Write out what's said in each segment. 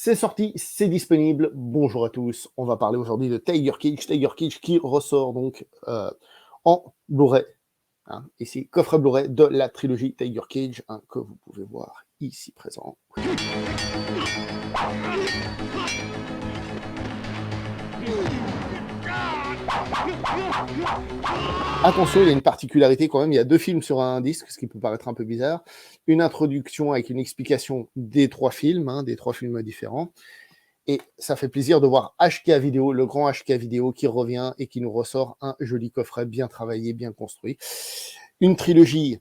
C'est sorti, c'est disponible. Bonjour à tous. On va parler aujourd'hui de Tiger Cage. Tiger Cage qui ressort donc en Blu-ray. Ici, coffret Blu-ray de la trilogie Tiger Cage que vous pouvez voir ici présent. Attention, il y a une particularité quand même, il y a 2 films sur un disque, ce qui peut paraître un peu bizarre. Une introduction avec une explication des 3 films, des 3 films différents. Et ça fait plaisir de voir HK Vidéo, le grand HK Vidéo qui revient et qui nous ressort un joli coffret bien travaillé, bien construit. Une trilogie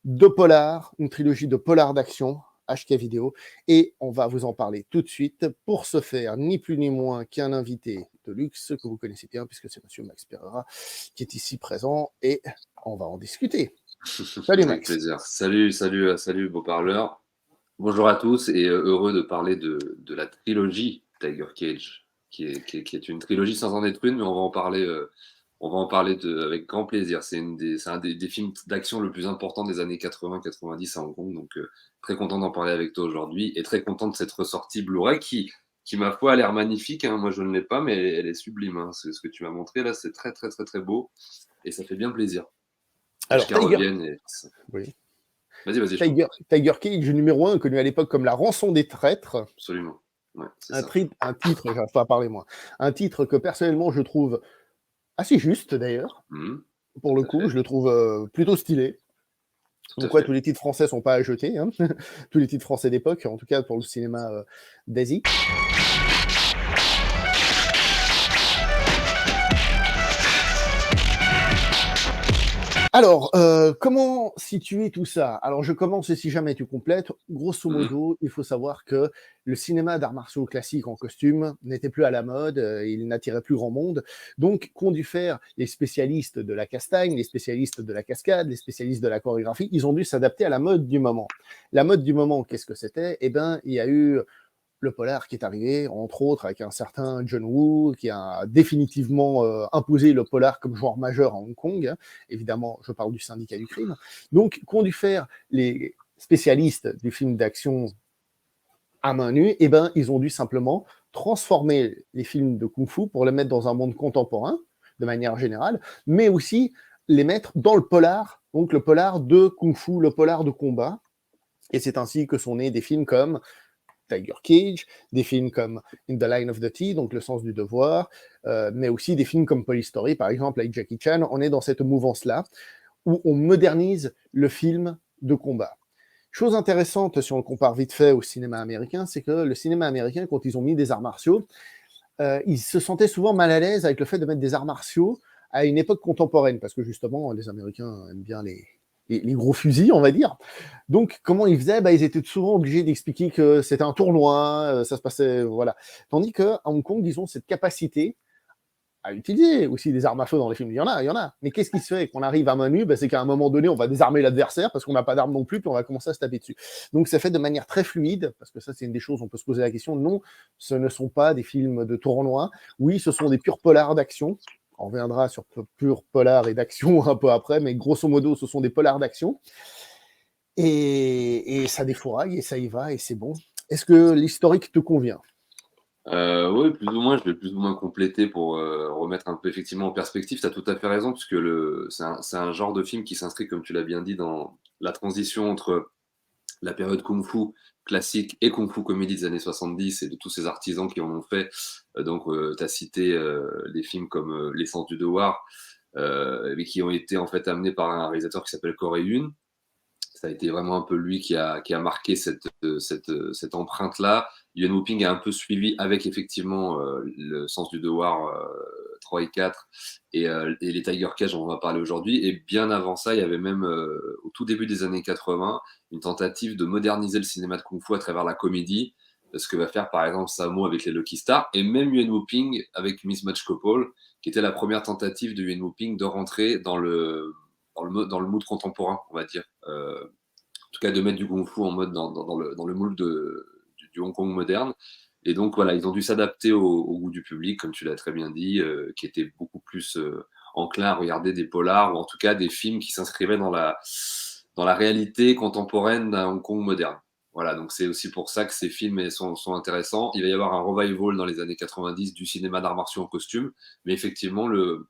de polar, une trilogie de polar d'action, HK Vidéo, et on va vous en parler tout de suite. Pour ce faire, ni plus ni moins qu'un invité de luxe que vous connaissez bien, puisque c'est monsieur Max Pereira qui est ici présent, et on va en discuter. Salut Max. Avec plaisir. Salut beau parleur. Bonjour à tous et heureux de parler de la trilogie Tiger Cage, qui est une trilogie sans en être une, mais on va en parler avec grand plaisir. C'est un des films d'action le plus important des années 80-90 à Hong Kong, donc très content d'en parler avec toi aujourd'hui et très content de cette ressortie Blu-ray qui ma foi a l'air magnifique. Moi je ne l'ai pas, mais elle est sublime. Ce que tu m'as montré là, c'est très très très très beau et ça fait bien plaisir. Alors, Oui. Vas-y. Tiger Cage numéro 1, connu à l'époque comme La Rançon des Traîtres. Absolument. Ouais, un titre, j'arrive pas à parler moi. Un titre que personnellement je trouve assez juste d'ailleurs. Pour le coup, je le trouve plutôt stylé. Pourquoi tous les titres français sont pas à jeter, tous les titres français d'époque, en tout cas pour le cinéma d'Asie. Alors, comment situer tout ça? Alors, je commence et si jamais tu complètes. Grosso modo, il faut savoir que le cinéma d'arts martiaux classique en costume n'était plus à la mode, il n'attirait plus grand monde. Donc, qu'ont dû faire les spécialistes de la castagne, les spécialistes de la cascade, les spécialistes de la chorégraphie? Ils ont dû s'adapter à la mode du moment. La mode du moment, qu'est-ce que c'était? Eh bien, il y a eu le polar qui est arrivé, entre autres avec un certain John Woo, qui a définitivement imposé le polar comme genre majeur à Hong Kong. Évidemment, je parle du syndicat du crime. Donc, qu'ont dû faire les spécialistes du film d'action à main nue? Eh ben, ils ont dû simplement transformer les films de kung-fu pour les mettre dans un monde contemporain, de manière générale, mais aussi les mettre dans le polar, donc le polar de kung-fu, le polar de combat. Et c'est ainsi que sont nés des films comme Tiger Cage, des films comme In the Line of Duty, donc Le sens du devoir, mais aussi des films comme Police Story, par exemple, avec Jackie Chan. On est dans cette mouvance-là, où on modernise le film de combat. Chose intéressante, si on le compare vite fait au cinéma américain, c'est que le cinéma américain, quand ils ont mis des arts martiaux, ils se sentaient souvent mal à l'aise avec le fait de mettre des arts martiaux à une époque contemporaine, parce que justement, les Américains aiment bien les gros fusils, on va dire. Donc, comment ils faisaient? Ils étaient souvent obligés d'expliquer que c'était un tournoi, ça se passait, voilà. Tandis qu'à Hong Kong, ils ont cette capacité à utiliser aussi des armes à feu dans les films. Il y en a. Mais qu'est-ce qui se fait qu'on arrive à main nue? C'est qu'à un moment donné, on va désarmer l'adversaire parce qu'on n'a pas d'armes non plus, puis on va commencer à se taper dessus. Donc, c'est fait de manière très fluide, parce que ça, c'est une des choses, on peut se poser la question. Non, ce ne sont pas des films de tournoi. Oui, ce sont des purs polars d'action. On reviendra sur pur polar et d'action un peu après, mais grosso modo, ce sont des polars d'action. Et ça défouraille, et ça y va, et c'est bon. Est-ce que l'historique te convient? Oui, plus ou moins. Je vais plus ou moins compléter pour remettre un peu effectivement en perspective. Tu as tout à fait raison, puisque c'est un genre de film qui s'inscrit, comme tu l'as bien dit, dans la transition entre la période kung-fu classique et kung-fu comédie des années 70 et de tous ces artisans qui en ont fait. Donc, tu as cité les films comme L'essence du devoir, mais qui ont été en fait amenés par un réalisateur qui s'appelle Corey Yun. Ça a été vraiment un peu lui qui a marqué cette empreinte-là. Yuan Wuping a un peu suivi avec effectivement le sens du devoir 3 et 4 et les Tiger Cage dont on va parler aujourd'hui. Et bien avant ça, il y avait même au tout début des années 80 une tentative de moderniser le cinéma de Kung Fu à travers la comédie. Ce que va faire par exemple Sammo avec les Lucky Stars et même Yuan Wuping avec Miss Matchkopol, qui était la première tentative de Yuan Wuping de rentrer dans le mood contemporain, on va dire. En tout cas, de mettre du Kung Fu en mode dans le mood du Hong Kong moderne. Et donc, voilà, ils ont dû s'adapter au goût du public, comme tu l'as très bien dit, qui était beaucoup plus enclin à regarder des polars, ou en tout cas des films qui s'inscrivaient dans la réalité contemporaine d'un Hong Kong moderne. Voilà, donc c'est aussi pour ça que ces films sont intéressants. Il va y avoir un revival dans les années 90 du cinéma d'arts martiaux en costume, mais effectivement, le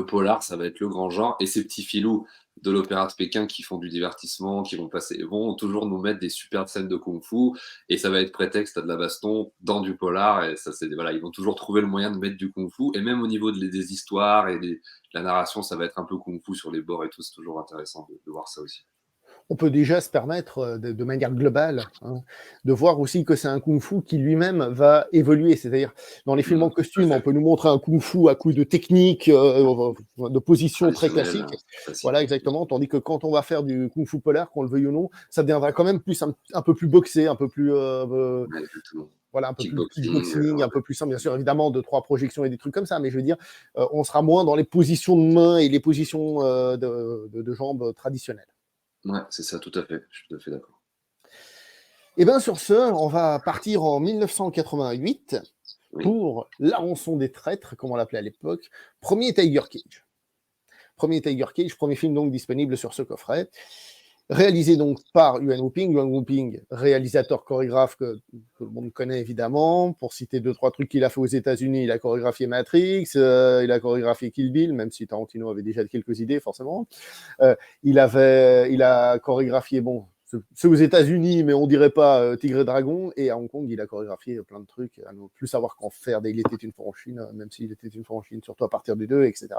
polar, ça va être le grand genre, et ces petits filous de l'Opéra de Pékin qui font du divertissement, qui vont toujours nous mettre des superbes scènes de kung-fu, et ça va être prétexte à de la baston dans du polar, et ça, voilà, ils vont toujours trouver le moyen de mettre du kung-fu, et même au niveau des histoires et de la narration, ça va être un peu kung-fu sur les bords et tout, c'est toujours intéressant de voir ça aussi. On peut déjà se permettre de manière globale de voir aussi que c'est un kung-fu qui lui-même va évoluer. C'est-à-dire, dans les films en costume, on peut nous montrer un kung-fu à coup de technique, de position très Traditionnel, classique. classique. Voilà, exactement. Tandis que quand on va faire du kung-fu polar, qu'on le veuille ou non, ça deviendra quand même plus un peu plus boxé, un peu plus Ouais, exactement. voilà, un peu plus Kickboxing, kickboxing, un peu plus simple, bien sûr, évidemment, 2-3 projections et des trucs comme ça, mais je veux dire, on sera moins dans les positions de main et les positions de jambes traditionnelles. ouais, c'est ça, tout à fait. Je suis tout à fait d'accord. Et bien sur ce, on va partir en 1988 Oui. pour La rançon des traîtres, comme on l'appelait à l'époque. Premier Tiger Cage. Premier film donc disponible sur ce coffret. Réalisé donc par Yuan Wuping. Yuan Wuping, réalisateur chorégraphe que tout le monde connaît évidemment. Pour citer 2-3 trucs qu'il a fait aux États-Unis, il a chorégraphié Matrix, il a chorégraphié Kill Bill, même si Tarantino avait déjà quelques idées forcément. Il a chorégraphié, bon, c'est aux États-Unis, mais on dirait pas Tigre et Dragon. Et à Hong Kong, il a chorégraphié plein de trucs, à ne plus savoir qu'en faire. Il était une fois en Chine, même s'il était une fois en Chine, surtout à partir du 2, etc.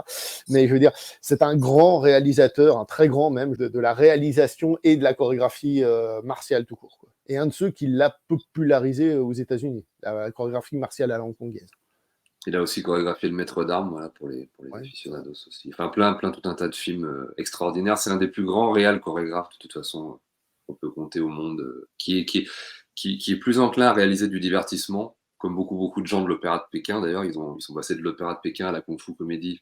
Mais je veux dire, c'est un grand réalisateur, un très grand même, de la réalisation et de la chorégraphie martiale tout court, quoi. Et un de ceux qui l'a popularisé aux États-Unis, la chorégraphie martiale à la hongkongaise. Il a aussi chorégraphié Le Maître d'Armes, voilà, pour les Ouais, aficionados aussi. Enfin, tout un tas de films extraordinaires. C'est l'un des plus grands réals chorégraphes, de toute façon, qu'on peut compter au monde, qui est plus enclin à réaliser du divertissement, comme beaucoup de gens de l'Opéra de Pékin. D'ailleurs, ils sont passés de l'Opéra de Pékin à la Kung Fu comédie,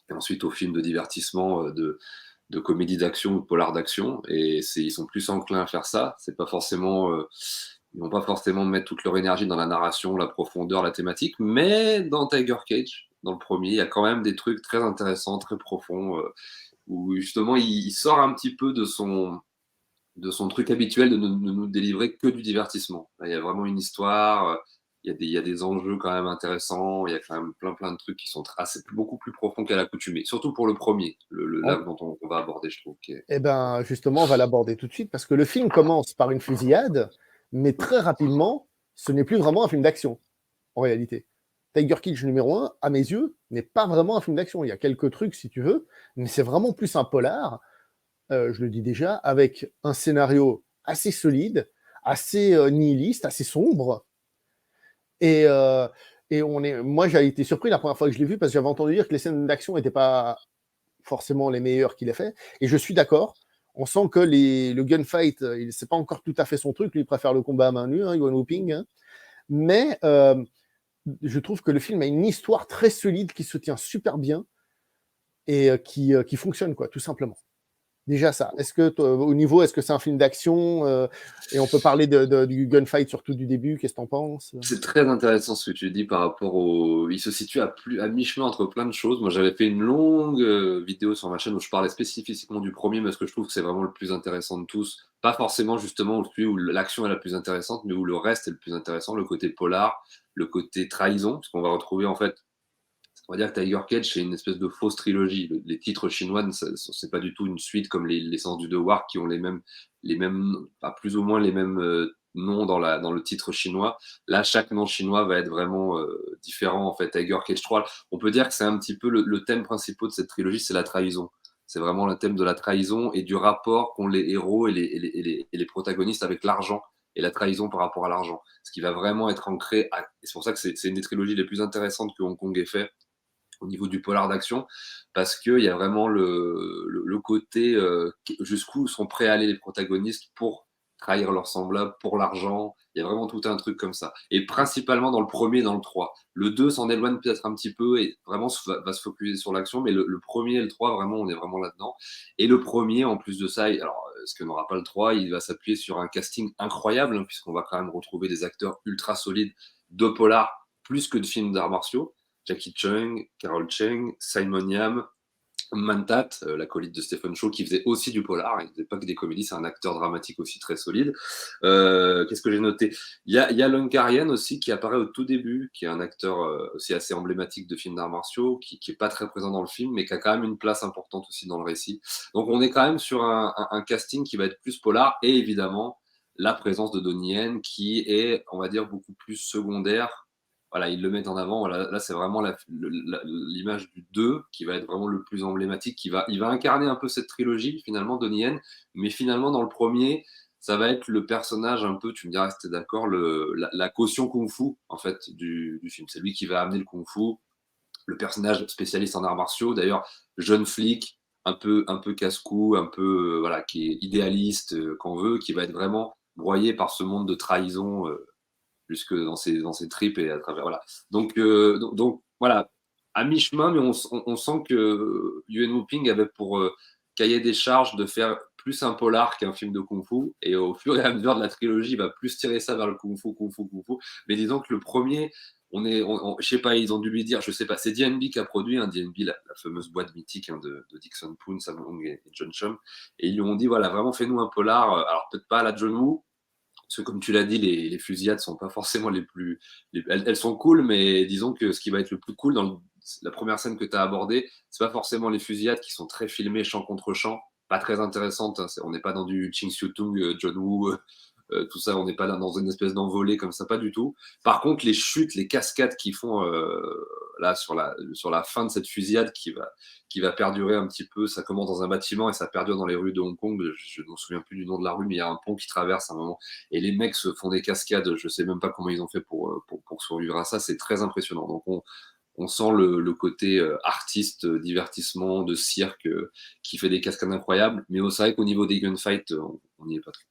et ensuite au film de divertissement, de comédie d'action ou de polar d'action. Et ils sont plus enclins à faire ça. C'est pas forcément ils vont pas forcément mettre toute leur énergie dans la narration, la profondeur, la thématique, mais dans Tiger Cage, dans le premier, il y a quand même des trucs très intéressants, très profonds, où justement il sort un petit peu de son truc habituel de ne nous délivrer que du divertissement. Là, il y a vraiment une histoire, il y a des enjeux quand même intéressants, il y a quand même plein de trucs qui sont beaucoup plus profonds qu'à l'accoutumée, surtout pour le premier, là dont on va aborder, je trouve. Eh ben, justement, on va l'aborder tout de suite parce que le film commence par une fusillade, mais très rapidement, ce n'est plus vraiment un film d'action, en réalité. Tiger King numéro 1, à mes yeux, n'est pas vraiment un film d'action. Il y a quelques trucs, si tu veux, mais c'est vraiment plus un polar, je le dis déjà, avec un scénario assez solide, assez nihiliste, assez sombre. Et, moi, j'ai été surpris la première fois que je l'ai vu parce que j'avais entendu dire que les scènes d'action n'étaient pas forcément les meilleurs qu'il ait fait. Et je suis d'accord. On sent que le gunfight, c'est pas encore tout à fait son truc. Lui, il préfère le combat à main nue, Yuan Wuping. Hein. Mais je trouve que le film a une histoire très solide qui se tient super bien et qui fonctionne, quoi, tout simplement. Déjà ça. Est-ce que c'est un film d'action et on peut parler du gunfight surtout du début. Qu'est-ce que t'en penses? C'est très intéressant ce que tu dis par rapport au. Il se situe à mi-chemin entre plein de choses. Moi, j'avais fait une longue vidéo sur ma chaîne où je parlais spécifiquement du premier, parce que je trouve que c'est vraiment le plus intéressant de tous. Pas forcément justement celui où l'action est la plus intéressante, mais où le reste est le plus intéressant, le côté polar, le côté trahison, parce qu'on va retrouver en fait. On va dire que Tiger Cage, c'est une espèce de fausse trilogie. Les titres chinois, c'est pas du tout une suite comme les Sens du Devoir qui ont les mêmes, enfin, plus ou moins les mêmes noms dans le titre chinois. Là, chaque nom chinois va être vraiment différent. En fait, Tiger Cage 3, on peut dire que c'est un petit peu le thème principal de cette trilogie, c'est la trahison. C'est vraiment le thème de la trahison et du rapport qu'ont les héros et les protagonistes avec l'argent et la trahison par rapport à l'argent. Ce qui va vraiment être ancré. Et c'est pour ça que c'est une des trilogies les plus intéressantes que Hong Kong ait fait au niveau du polar d'action, parce qu'il y a vraiment le côté jusqu'où sont prêts à aller les protagonistes pour trahir leurs semblables, pour l'argent. Il y a vraiment tout un truc comme ça. Et principalement dans le premier et dans le 3. Le 2 s'en éloigne peut-être un petit peu et vraiment va se focaliser sur l'action, mais le premier et le 3, vraiment, on est vraiment là-dedans. Et le premier, en plus de ça, alors ce que n'aura pas le 3, il va s'appuyer sur un casting incroyable, hein, puisqu'on va quand même retrouver des acteurs ultra solides de polar, plus que de films d'arts martiaux. Jackie Chung, Carol Cheng, Simon Yam, Mantat, l'acolyte de Stephen Chow, qui faisait aussi du polar. Il faisait pas que des comédies, c'est un acteur dramatique aussi très solide. Qu'est-ce que j'ai noté? Il y a Lunkarien aussi qui apparaît au tout début, qui est un acteur aussi assez emblématique de films d'arts martiaux, qui est pas très présent dans le film, mais qui a quand même une place importante aussi dans le récit. Donc on est quand même sur un casting qui va être plus polar, et évidemment la présence de Donnie Yen qui est, on va dire, beaucoup plus secondaire. Voilà, ils le mettent en avant. Voilà, là, c'est vraiment l'image du 2 qui va être vraiment le plus emblématique, il va incarner un peu cette trilogie, finalement, Donnie Yen, mais finalement, dans le premier, ça va être le personnage un peu, tu me diras si tu es d'accord, la caution kung-fu, en fait, du film. C'est lui qui va amener le kung-fu, le personnage spécialiste en arts martiaux, d'ailleurs, jeune flic, un peu casse-cou, un peu, voilà, qui est idéaliste, qu'on veut, qui va être vraiment broyé par ce monde de trahison, jusque dans ses tripes et à travers, voilà. Donc voilà, à mi-chemin, mais on sent que Yuen Woo-ping avait pour cahier des charges de faire plus un polar qu'un film de kung-fu, et au fur et à mesure de la trilogie, il va plus tirer ça vers le kung-fu, kung-fu, kung-fu. Mais disons que le premier, je sais pas, ils ont dû lui dire, je sais pas, c'est DNB qui a produit, hein, DNB, la fameuse boîte mythique, hein, de Dixon Poon, Sam Hong et John Chum, et ils lui ont dit, voilà, vraiment fais-nous un polar, alors peut-être pas à la John Woo, parce que comme tu l'as dit, les fusillades sont pas forcément les plus. Elles sont cool, mais disons que ce qui va être le plus cool dans la première scène que tu as abordée, c'est pas forcément les fusillades qui sont très filmées champ contre champ, pas très intéressantes, hein. On n'est pas dans du Ching Siu Tung, John Woo, tout ça, on n'est pas dans une espèce d'envolée comme ça, pas du tout. Par contre, les chutes, les cascades qui font là sur la fin de cette fusillade qui va perdurer un petit peu, ça commence dans un bâtiment et ça perdure dans les rues de Hong Kong. Je ne me souviens plus du nom de la rue, mais il y a un pont qui traverse à un moment et les mecs se font des cascades. Je sais même pas comment ils ont fait pour survivre à ça. C'est très impressionnant. Donc on sent le côté artiste, divertissement, de cirque, qui fait des cascades incroyables. Mais c'est vrai qu'au niveau des gunfights, on n'y est pas trop.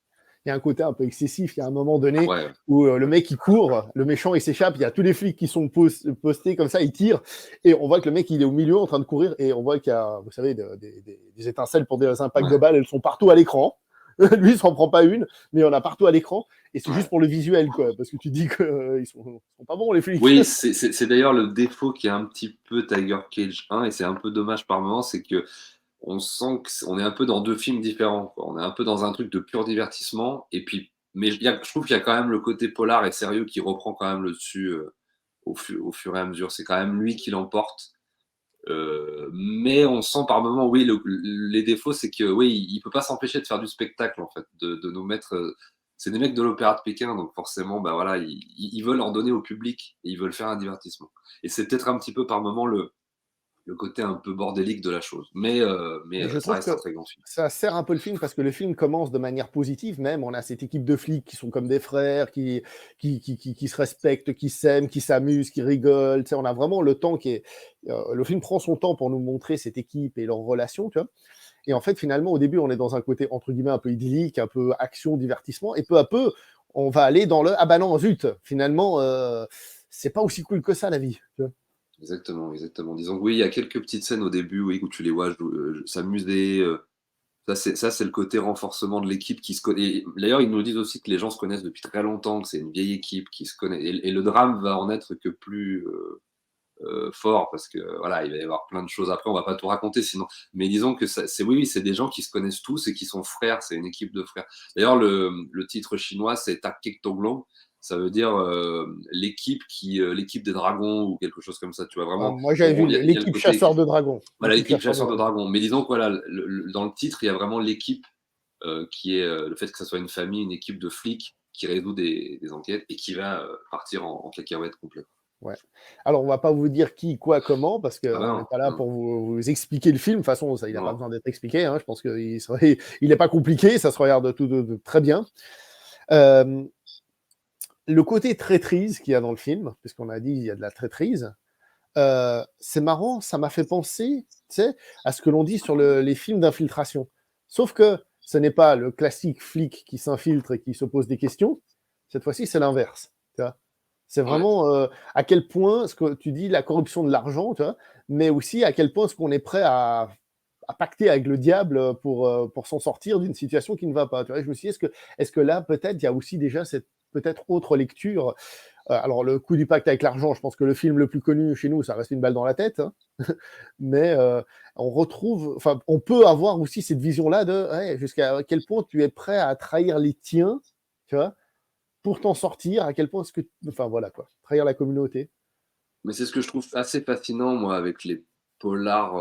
Il y a un côté un peu excessif. Il y a un moment donné Ouais. où le mec il court, le méchant il s'échappe, il y a tous les flics qui sont postés comme ça, ils tirent, et on voit que le mec il est au milieu en train de courir, et on voit qu'il y a, vous savez, des étincelles pour des impacts de balles, elles sont partout à l'écran. Lui, il s'en prend pas une, mais il y en a partout à l'écran, et c'est juste pour le visuel, quoi, parce que tu dis qu'ils sont pas bons, les flics. Oui, c'est d'ailleurs le défaut qui est un petit peu Tiger Cage 1, et c'est un peu dommage par moment, c'est que on sent qu'on est un peu dans deux films différents, quoi. On est un peu dans un truc de pur divertissement, et puis, mais je trouve qu'il y a quand même le côté polar et sérieux qui reprend quand même le dessus au fur et à mesure. C'est quand même lui qui l'emporte. Mais on sent par moments, oui, les défauts, c'est que oui, il peut pas s'empêcher de faire du spectacle, en fait, de nous mettre. C'est des mecs de l'Opéra de Pékin, donc forcément, bah voilà, ils veulent en donner au public et ils veulent faire un divertissement. Et c'est peut-être un petit peu par moment le côté un peu bordélique de la chose. Et je Ça trouve reste un que très grand film. ça sert un peu le film parce que le film commence de manière positive même. On a cette équipe de flics qui sont comme des frères, qui se respectent, qui s'aiment, qui s'amusent, qui rigolent. Tu sais, on a vraiment le temps qui est. Le film prend son temps pour nous montrer cette équipe et leurs relations, tu vois. Et en fait, finalement, au début, on est dans un côté entre guillemets un peu idyllique, un peu action, divertissement, et peu à peu, on va aller dans le ah bah non, zut, finalement, c'est pas aussi cool que ça la vie. Tu vois. Exactement, exactement. Disons que oui, il y a quelques petites scènes au début, oui, où tu les vois s'amuser. Ça, c'est le côté renforcement de l'équipe qui se connaît. Et d'ailleurs, ils nous disent aussi que les gens se connaissent depuis très longtemps, que c'est une vieille équipe qui se connaît. Et le drame va en être que plus fort, parce que voilà, il va y avoir plein de choses après. On va pas tout raconter sinon. Mais disons que oui, c'est des gens qui se connaissent tous et qui sont frères. C'est une équipe de frères. D'ailleurs, le titre chinois, c'est Tak Kik Tonglong. Ça veut dire l'équipe des dragons ou quelque chose comme ça. Tu vois vraiment. Moi, j'avais vu Il y a le l'équipe côté chasseur de dragons. voilà, L'équipe l'équipe chasseur de chasseur de dragons. dragons. Mais disons que voilà, dans le titre, il y a vraiment l'équipe qui est le fait que ça soit une famille, une équipe de flics qui résout des enquêtes et qui va partir en cacahuète complète. Ouais. Alors, on va pas vous dire qui, quoi, comment, parce Ah ben qu'on n'est non, pas là non, pour vous expliquer le film. De toute façon, ça, il n'a pas non. besoin d'être expliqué. Hein. Je pense il n'est pas compliqué. Ça se regarde tout très bien. Euh, le côté traîtrise qu'il y a dans le film, puisqu'on a dit il y a de la traîtrise, c'est marrant. Ça m'a fait penser, tu sais, à ce que l'on dit sur les films d'infiltration. Sauf que ce n'est pas le classique flic qui s'infiltre et qui se pose des questions. Cette fois-ci, c'est l'inverse. Tu vois. C'est Ouais. vraiment à quel point ce que tu dis, la corruption de l'argent, tu vois, mais aussi à quel point est-ce qu'on est prêt à pacter avec le diable pour s'en sortir d'une situation qui ne va pas. Tu vois. Je me suis dit, est-ce que là, peut-être, il y a aussi déjà cette peut-être autre lecture. Alors, le coup du pacte avec l'argent, je pense que le film le plus connu chez nous, ça reste Une balle dans la tête. Hein. Mais on retrouve, enfin, on peut avoir aussi cette vision-là de ouais, jusqu'à quel point tu es prêt à trahir les tiens, tu vois, pour t'en sortir, à quel point est-ce que, enfin voilà quoi, trahir la communauté. Mais c'est ce que je trouve assez fascinant, moi, avec les polars,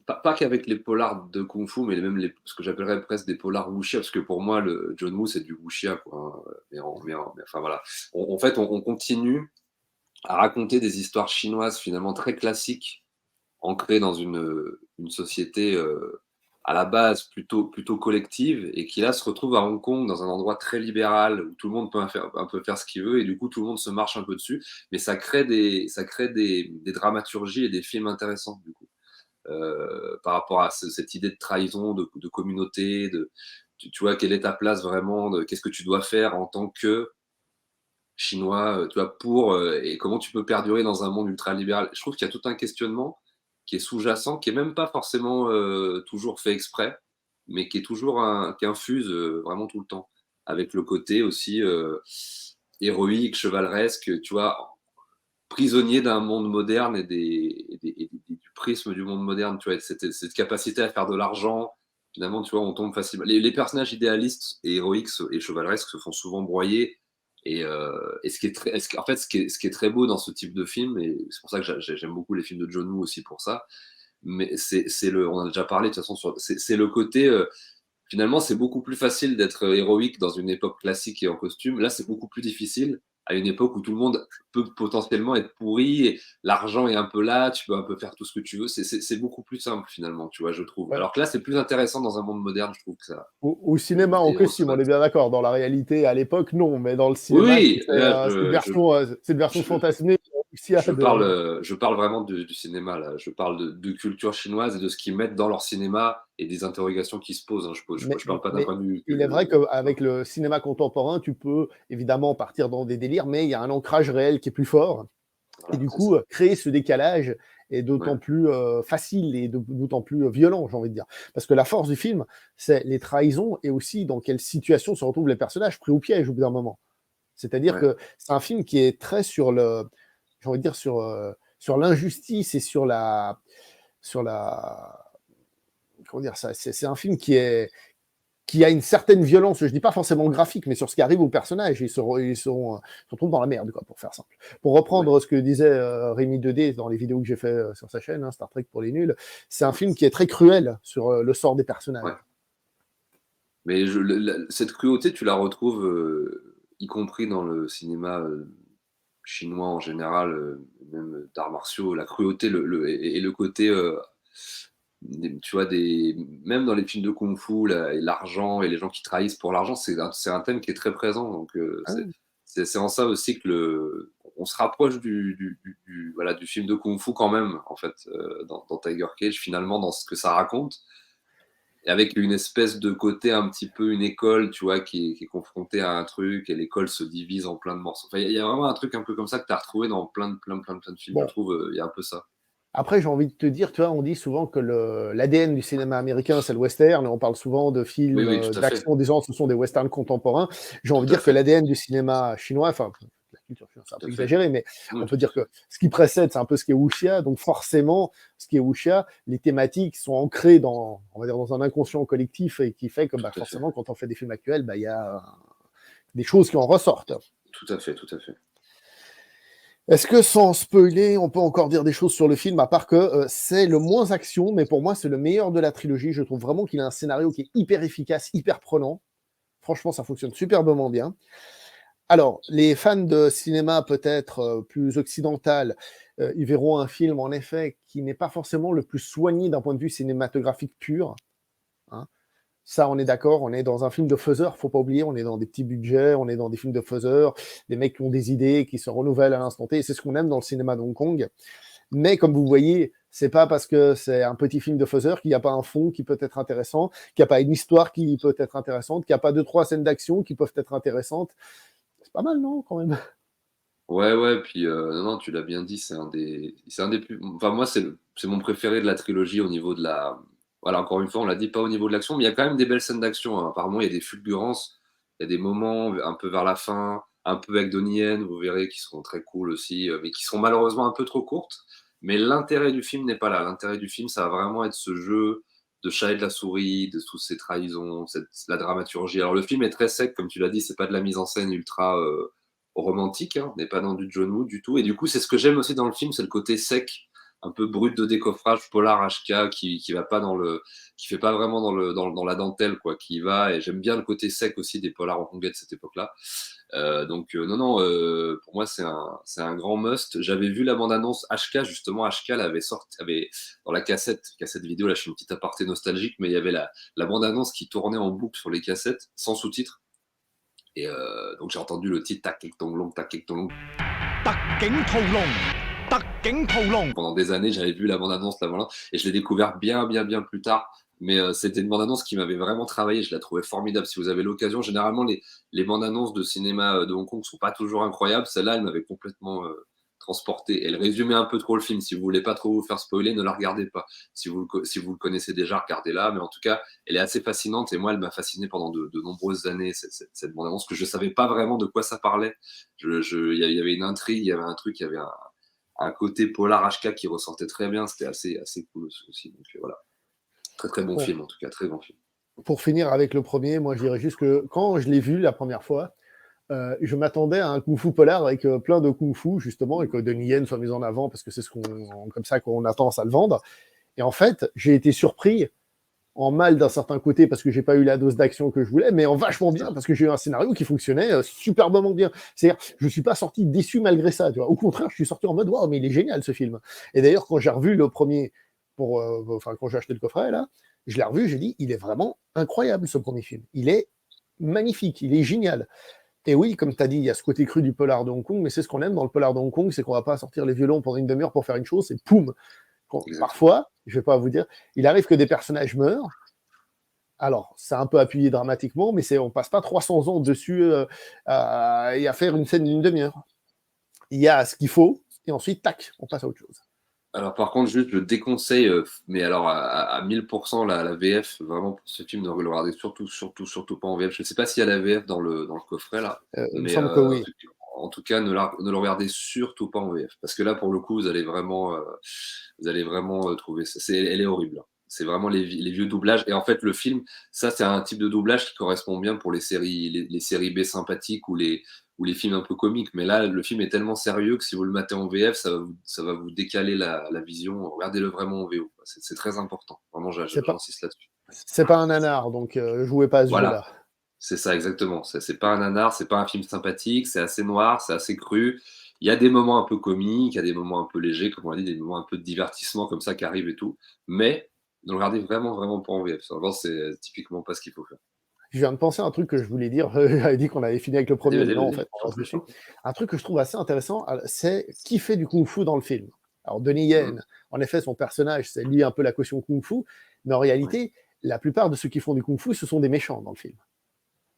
pas qu'avec les polars de kung-fu, mais même ce que j'appellerais presque des polars wuxia, parce que pour moi, le John Woo, c'est du wuxia, quoi. Hein, mais enfin voilà. En fait, on continue à raconter des histoires chinoises finalement très classiques, ancrées dans une société à la base plutôt collective, et qui là se retrouve à Hong Kong dans un endroit très libéral où tout le monde peut un peu faire ce qu'il veut, et du coup tout le monde se marche un peu dessus, mais ça crée des dramaturgies et des films intéressants du coup par rapport à cette idée de trahison, de communauté, tu vois quelle est ta place vraiment, qu'est-ce que tu dois faire en tant que chinois, tu vois, et comment tu peux perdurer dans un monde ultra-libéral. Je trouve qu'il y a tout un questionnement qui est sous-jacent, qui est même pas forcément toujours fait exprès, mais qui est toujours qui infuse vraiment tout le temps, avec le côté aussi héroïque, chevaleresque, tu vois, prisonnier d'un monde moderne du prisme du monde moderne, tu vois, cette capacité à faire de l'argent. Finalement, tu vois, on tombe facilement. Les personnages idéalistes et héroïques et chevaleresques se font souvent broyer. Et ce qui est en fait, ce qui est très beau dans ce type de film, et c'est pour ça que j'aime beaucoup les films de John Woo aussi pour ça, mais on a déjà parlé de toute façon, c'est le côté, finalement, c'est beaucoup plus facile d'être héroïque dans une époque classique et en costume. Là, c'est beaucoup plus difficile à une époque où tout le monde peut potentiellement être pourri, et l'argent est un peu là, tu peux un peu faire tout ce que tu veux. C'est beaucoup plus simple finalement, tu vois, je trouve. Ouais. Alors que là, c'est plus intéressant dans un monde moderne, je trouve que ça. Au cinéma en Et on se costume, on est bien d'accord. Dans la réalité, à l'époque, non, mais dans le cinéma, Oui, là, cette version fantasmée je parle vraiment du cinéma, là. Je parle de culture chinoise et de ce qu'ils mettent dans leur cinéma et des interrogations qui se posent. Hein. Je parle pas d'un Mais point de vue. il est vrai qu'avec le cinéma contemporain, tu peux évidemment partir dans des délires, mais il y a un ancrage réel qui est plus fort. Et Voilà, du c'est ça. coup, créer ce décalage est d'autant Ouais, plus facile et d'autant plus violent, j'ai envie de dire. Parce que la force du film, c'est les trahisons et aussi dans quelle situation se retrouvent les personnages pris au piège au bout d'un moment. C'est-à-dire ouais. que c'est un film qui est très sur le, j'ai envie de dire sur l'injustice et sur la, comment dire ça. C'est un film qui a une certaine violence, je dis pas forcément graphique, mais sur ce qui arrive aux personnages, se retrouvent dans la merde, quoi, pour faire simple. Pour Ouais. reprendre ce que disait Rémi 2D dans les vidéos que j'ai fait sur sa chaîne, hein, Star Trek pour les nuls, c'est un film qui est très cruel sur le sort des personnages. Ouais. Mais cette cruauté, tu la retrouves, y compris dans le cinéma chinois en général, même d'arts martiaux. La cruauté et le côté, tu vois, même dans les films de kung-fu, l'argent et les gens qui trahissent pour l'argent, c'est un thème qui est très présent. Donc, Ah, c'est en ça aussi que on se rapproche voilà, du film de kung-fu quand même, en fait, dans Tiger Cage, finalement, dans ce que ça raconte, et avec une espèce de côté un petit peu une école, tu vois, qui est confrontée à un truc, et l'école se divise en plein de morceaux. Enfin, il y a vraiment un truc un peu comme ça que tu as retrouvé dans plein de films, je bon, trouve. Il y a un peu ça. après, j'ai envie de te dire, tu vois, on dit souvent que l'ADN du cinéma américain, c'est le western, et on parle souvent de Oui, films oui, tout à fait. d'action, disant ce sont des westerns contemporains. J'ai envie Tout de à dire que fait. l'ADN du cinéma chinois, enfin, la culture chinoise, c'est un Tout peu à fait. exagéré, mais Oui, on peut tout à dire fait. que ce qui précède, c'est un peu ce qui est wuxia, donc forcément, ce qui est wuxia, les thématiques sont ancrées dans, on va dire, dans un inconscient collectif, et qui fait que, bah, Tout à fait. forcément, quand on fait des films actuels, bah, il y a des choses qui en ressortent. Tout à fait, tout à fait. Est-ce que sans spoiler, on peut encore dire des choses sur le film, à part que c'est le moins action, mais pour moi, c'est le meilleur de la trilogie. Je trouve vraiment qu'il a un scénario qui est hyper efficace, hyper prenant. Franchement, ça fonctionne superbement bien. Alors, les fans de cinéma peut-être plus occidental, ils verront un film, en effet, qui n'est pas forcément le plus soigné d'un point de vue cinématographique pur. Hein. Ça, on est d'accord, on est dans un film de faiseur, faut pas oublier, on est dans des petits budgets, on est dans des films de faiseurs, des mecs qui ont des idées, qui se renouvellent à l'instant T, et c'est ce qu'on aime dans le cinéma de Hong Kong. Mais comme vous voyez, c'est pas parce que c'est un petit film de faiseur qu'il n'y a pas un fond qui peut être intéressant, qu'il n'y a pas une histoire qui peut être intéressante, qu'il n'y a pas deux, trois scènes d'action qui peuvent être intéressantes. C'est pas mal, non, quand même? Ouais, ouais, puis non, non, tu l'as bien dit, c'est un des plus. Enfin, moi, c'est mon préféré de la trilogie au niveau de la. Voilà, encore une fois, on l'a dit, pas au niveau de l'action, mais il y a quand même des belles scènes d'action. Hein. Apparemment, il y a des fulgurances, il y a des moments un peu vers la fin, un peu avec Donnie Yen, vous verrez, qui seront très cool aussi, mais qui sont malheureusement un peu trop courtes. Mais l'intérêt du film n'est pas là. L'intérêt du film, ça va vraiment être ce jeu de chat et de la souris, de toutes ces trahisons, la dramaturgie. Alors le film est très sec, comme tu l'as dit, c'est pas de la mise en scène ultra romantique, hein, on n'est pas dans du John Woo du tout. Et du coup, c'est ce que j'aime aussi dans le film, c'est le côté sec, un peu brut de décoffrage, polar HK, qui va pas dans le, qui fait pas vraiment dans la dentelle, quoi, qui va. Et j'aime bien le côté sec aussi des polars hongkongais de cette époque-là. Non, non, pour moi, c'est un grand must. J'avais vu la bande-annonce HK, justement, HK l'avait sorti, avait, dans la cassette vidéo, là, je suis une petite aparté nostalgique, mais il y avait la bande-annonce qui tournait en boucle sur les cassettes, sans sous-titres. Et donc, j'ai entendu le titre Tak Kek Tong Long, Tak Kek Tong Long. Tak Kek Tong Long, Tak Kek Tong Long. Pendant des années, j'avais vu la bande-annonce, et je l'ai découvert bien, bien, bien plus tard. Mais c'était une bande-annonce qui m'avait vraiment travaillé, je la trouvais formidable. Si vous avez l'occasion, généralement, les bandes-annonces de cinéma de Hong Kong sont pas toujours incroyables. Celle-là, elle m'avait complètement transporté. Elle résumait un peu trop le film. Si vous voulez pas trop vous faire spoiler, ne la regardez pas. Si vous le connaissez déjà, regardez-la. Mais en tout cas, elle est assez fascinante. Et moi, elle m'a fasciné pendant de nombreuses années, cette bande-annonce, que je savais pas vraiment de quoi ça parlait. Il y avait une intrigue, il y avait un truc, il y avait un côté polar HK qui ressortait très bien. C'était assez cool aussi. Donc voilà. Très très bon film, en tout cas, très bon film. Pour finir avec le premier, moi je dirais juste que quand je l'ai vu la première fois, je m'attendais à un kung-fu polar avec plein de kung-fu, justement, et que Donnie Yen soit mis en avant parce que c'est comme ça qu'on a tendance à le vendre. Et en fait, j'ai été surpris en mal d'un certain côté parce que j'ai pas eu la dose d'action que je voulais, mais en vachement bien parce que j'ai eu un scénario qui fonctionnait superbement bien. C'est-à-dire, je suis pas sorti déçu malgré ça. Tu vois. Au contraire, je suis sorti en mode waouh, mais il est génial ce film. Et d'ailleurs, quand j'ai revu le premier, quand j'ai acheté le coffret là, je l'ai revu, j'ai dit, il est vraiment incroyable ce premier film. Il est magnifique, il est génial. Et oui, comme tu as dit, il y a ce côté cru du polar de Hong Kong, mais c'est ce qu'on aime dans le polar de Hong Kong, c'est qu'on va pas sortir les violons pendant une demi-heure pour faire une chose, c'est poum. Parfois, je vais pas vous dire, il arrive que des personnages meurent. Alors, c'est un peu appuyé dramatiquement, mais on passe pas 300 ans dessus et à faire une scène d'une demi-heure. Il y a ce qu'il faut, et ensuite, tac, on passe à autre chose. Alors par contre, juste, je déconseille, mais alors à 1000% la VF, vraiment pour ce film, ne le regardez surtout pas en VF. Je ne sais pas s'il y a la VF dans le coffret là, Il me mais semble que oui. en tout cas, ne le regardez surtout pas en VF, parce que là, pour le coup, vous allez vraiment trouver ça. Elle est horrible. C'est vraiment les vieux doublages. Et en fait, le film, ça, c'est un type de doublage qui correspond bien pour les séries B sympathiques ou les films un peu comiques. Mais là, le film est tellement sérieux que si vous le mettez en VF, ça va vous décaler la vision. Regardez-le vraiment en VO. C'est très important. Vraiment, j'insiste là-dessus. C'est pas un nanar, donc jouez pas à ce Voilà. jeu-là. C'est ça, exactement. C'est pas un nanar, c'est pas un film sympathique, c'est assez noir, c'est assez cru. Il y a des moments un peu comiques, il y a des moments un peu légers, comme on l'a dit, des moments un peu de divertissement comme ça qui arrivent et tout. Mais ne le regardez vraiment, vraiment pas en VF. C'est typiquement pas ce qu'il faut faire. Je viens de penser à un truc que je voulais dire. J'avais dit qu'on avait fini avec le premier, mais non, en fait, on reste dessus. Un truc que je trouve assez intéressant, c'est qui fait du kung-fu dans le film. Alors, Donnie Yen, en effet, son personnage, c'est lui un peu la caution kung-fu, mais en réalité, la plupart de ceux qui font du kung-fu, ce sont des méchants dans le film.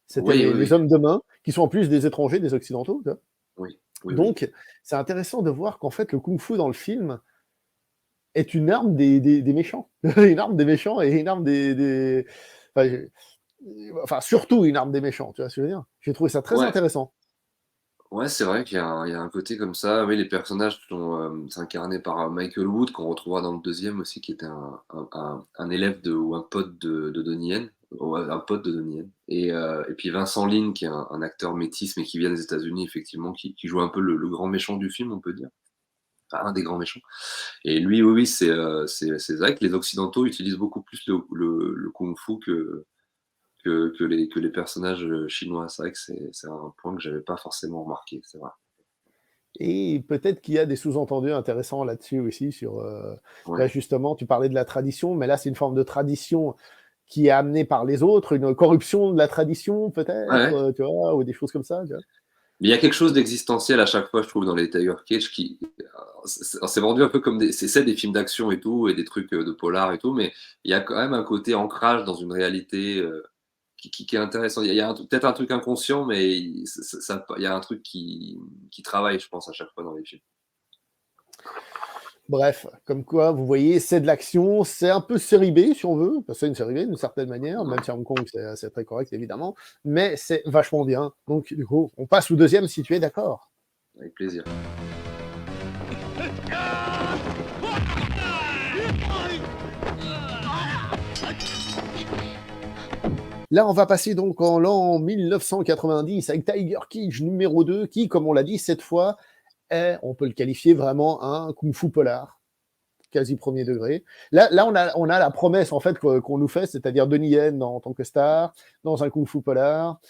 C'était les hommes de main, qui sont en plus des étrangers, des occidentaux. Tu vois. Donc, c'est intéressant de voir qu'en fait, le kung-fu dans le film est une arme des méchants. Une arme des méchants et une arme des... Enfin, surtout une arme des méchants, tu vois ce que je veux dire. J'ai trouvé ça très intéressant. Ouais, c'est vrai qu'il y a un côté comme ça. Oui, les personnages sont incarnés par Michael Wood, qu'on retrouvera dans le deuxième aussi, qui était un élève ou un pote de Donnie Yen. Un pote de Donnie Yen. Et puis Vincent Lin, qui est un acteur métis, mais qui vient des États-Unis, effectivement, qui joue un peu le grand méchant du film, on peut dire. Enfin, un des grands méchants. Et lui, oui, c'est vrai que les Occidentaux utilisent beaucoup plus le kung-fu que les personnages chinois. C'est vrai que c'est un point que j'avais pas forcément remarqué, c'est vrai. Et peut-être qu'il y a des sous-entendus intéressants là-dessus aussi, là, justement, tu parlais de la tradition, mais là, c'est une forme de tradition qui est amenée par les autres, une corruption de la tradition, peut-être, tu vois, ou des choses comme ça. Tu vois. Mais il y a quelque chose d'existentiel à chaque fois, je trouve, dans les Tiger Cage qui. C'est vendu un peu comme c'est des films d'action et tout, et des trucs de polar et tout, mais il y a quand même un côté ancrage dans une réalité qui est intéressant. Il y a peut-être un truc inconscient, mais il y a un truc qui travaille, je pense, à chaque fois dans les films. Bref, comme quoi, vous voyez, c'est de l'action, c'est un peu série B, si on veut, parce que c'est une série B d'une certaine manière, même si à Hong Kong, c'est très correct, évidemment, mais c'est vachement bien. Donc, du coup, on passe au deuxième, si tu es d'accord. Avec plaisir. Là, on va passer donc en l'an 1990 avec Tiger King numéro 2, qui, comme on l'a dit, cette fois, est, on peut le qualifier vraiment un kung-fu polar, quasi premier degré. Là on a la promesse en fait qu'on nous fait, c'est-à-dire Donnie Yen en tant que star, dans un kung-fu polar,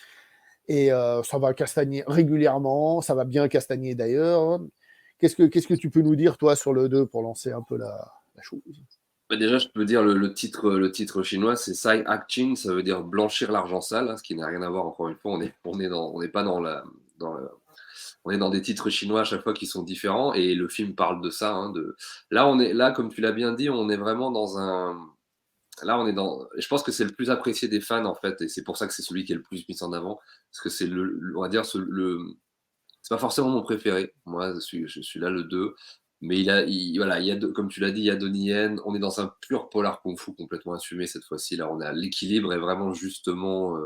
et ça va castagner régulièrement, ça va bien castagner d'ailleurs. Qu'est-ce que tu peux nous dire, toi, sur le 2 pour lancer un peu la chose? Bah, déjà, je peux dire le titre chinois, c'est Sai Ak-Chin, ça veut dire blanchir l'argent sale, hein, ce qui n'a rien à voir, encore une fois, on n'est pas dans le- on est dans des titres chinois à chaque fois qui sont différents, et le film parle de ça, hein, là, comme tu l'as bien dit, on est vraiment là, on est je pense que c'est le plus apprécié des fans, en fait, et c'est pour ça que c'est celui qui est le plus mis en avant, parce que c'est on va dire, c'est pas forcément mon préféré. Moi, je suis là le 2. Mais voilà, comme tu l'as dit, il y a Donnie Yen. On est dans un pur polar kung-fu complètement assumé cette fois-ci. Là, l'équilibre est vraiment justement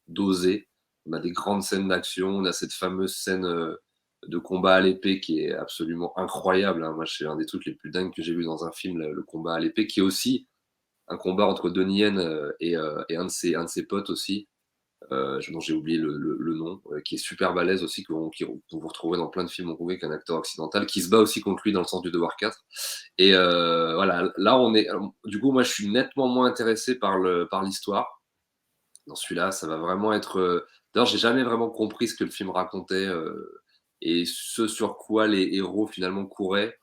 dosé. On a des grandes scènes d'action. On a cette fameuse scène de combat à l'épée qui est absolument incroyable, hein. Moi, c'est un des trucs les plus dingues que j'ai vu dans un film, le combat à l'épée, qui est aussi un combat entre Donnie Yen et un de ses potes aussi, dont j'ai oublié le nom, qui est super balèze aussi, qu'on vous retrouvez dans plein de films hongkongais, qu'un acteur occidental, qui se bat aussi contre lui dans Le Sens du Devoir 4. Et voilà, là, du coup, moi, je suis nettement moins intéressé par l'histoire. Dans celui-là, ça va vraiment être. D'ailleurs, j'ai jamais vraiment compris ce que le film racontait, et ce sur quoi les héros finalement couraient.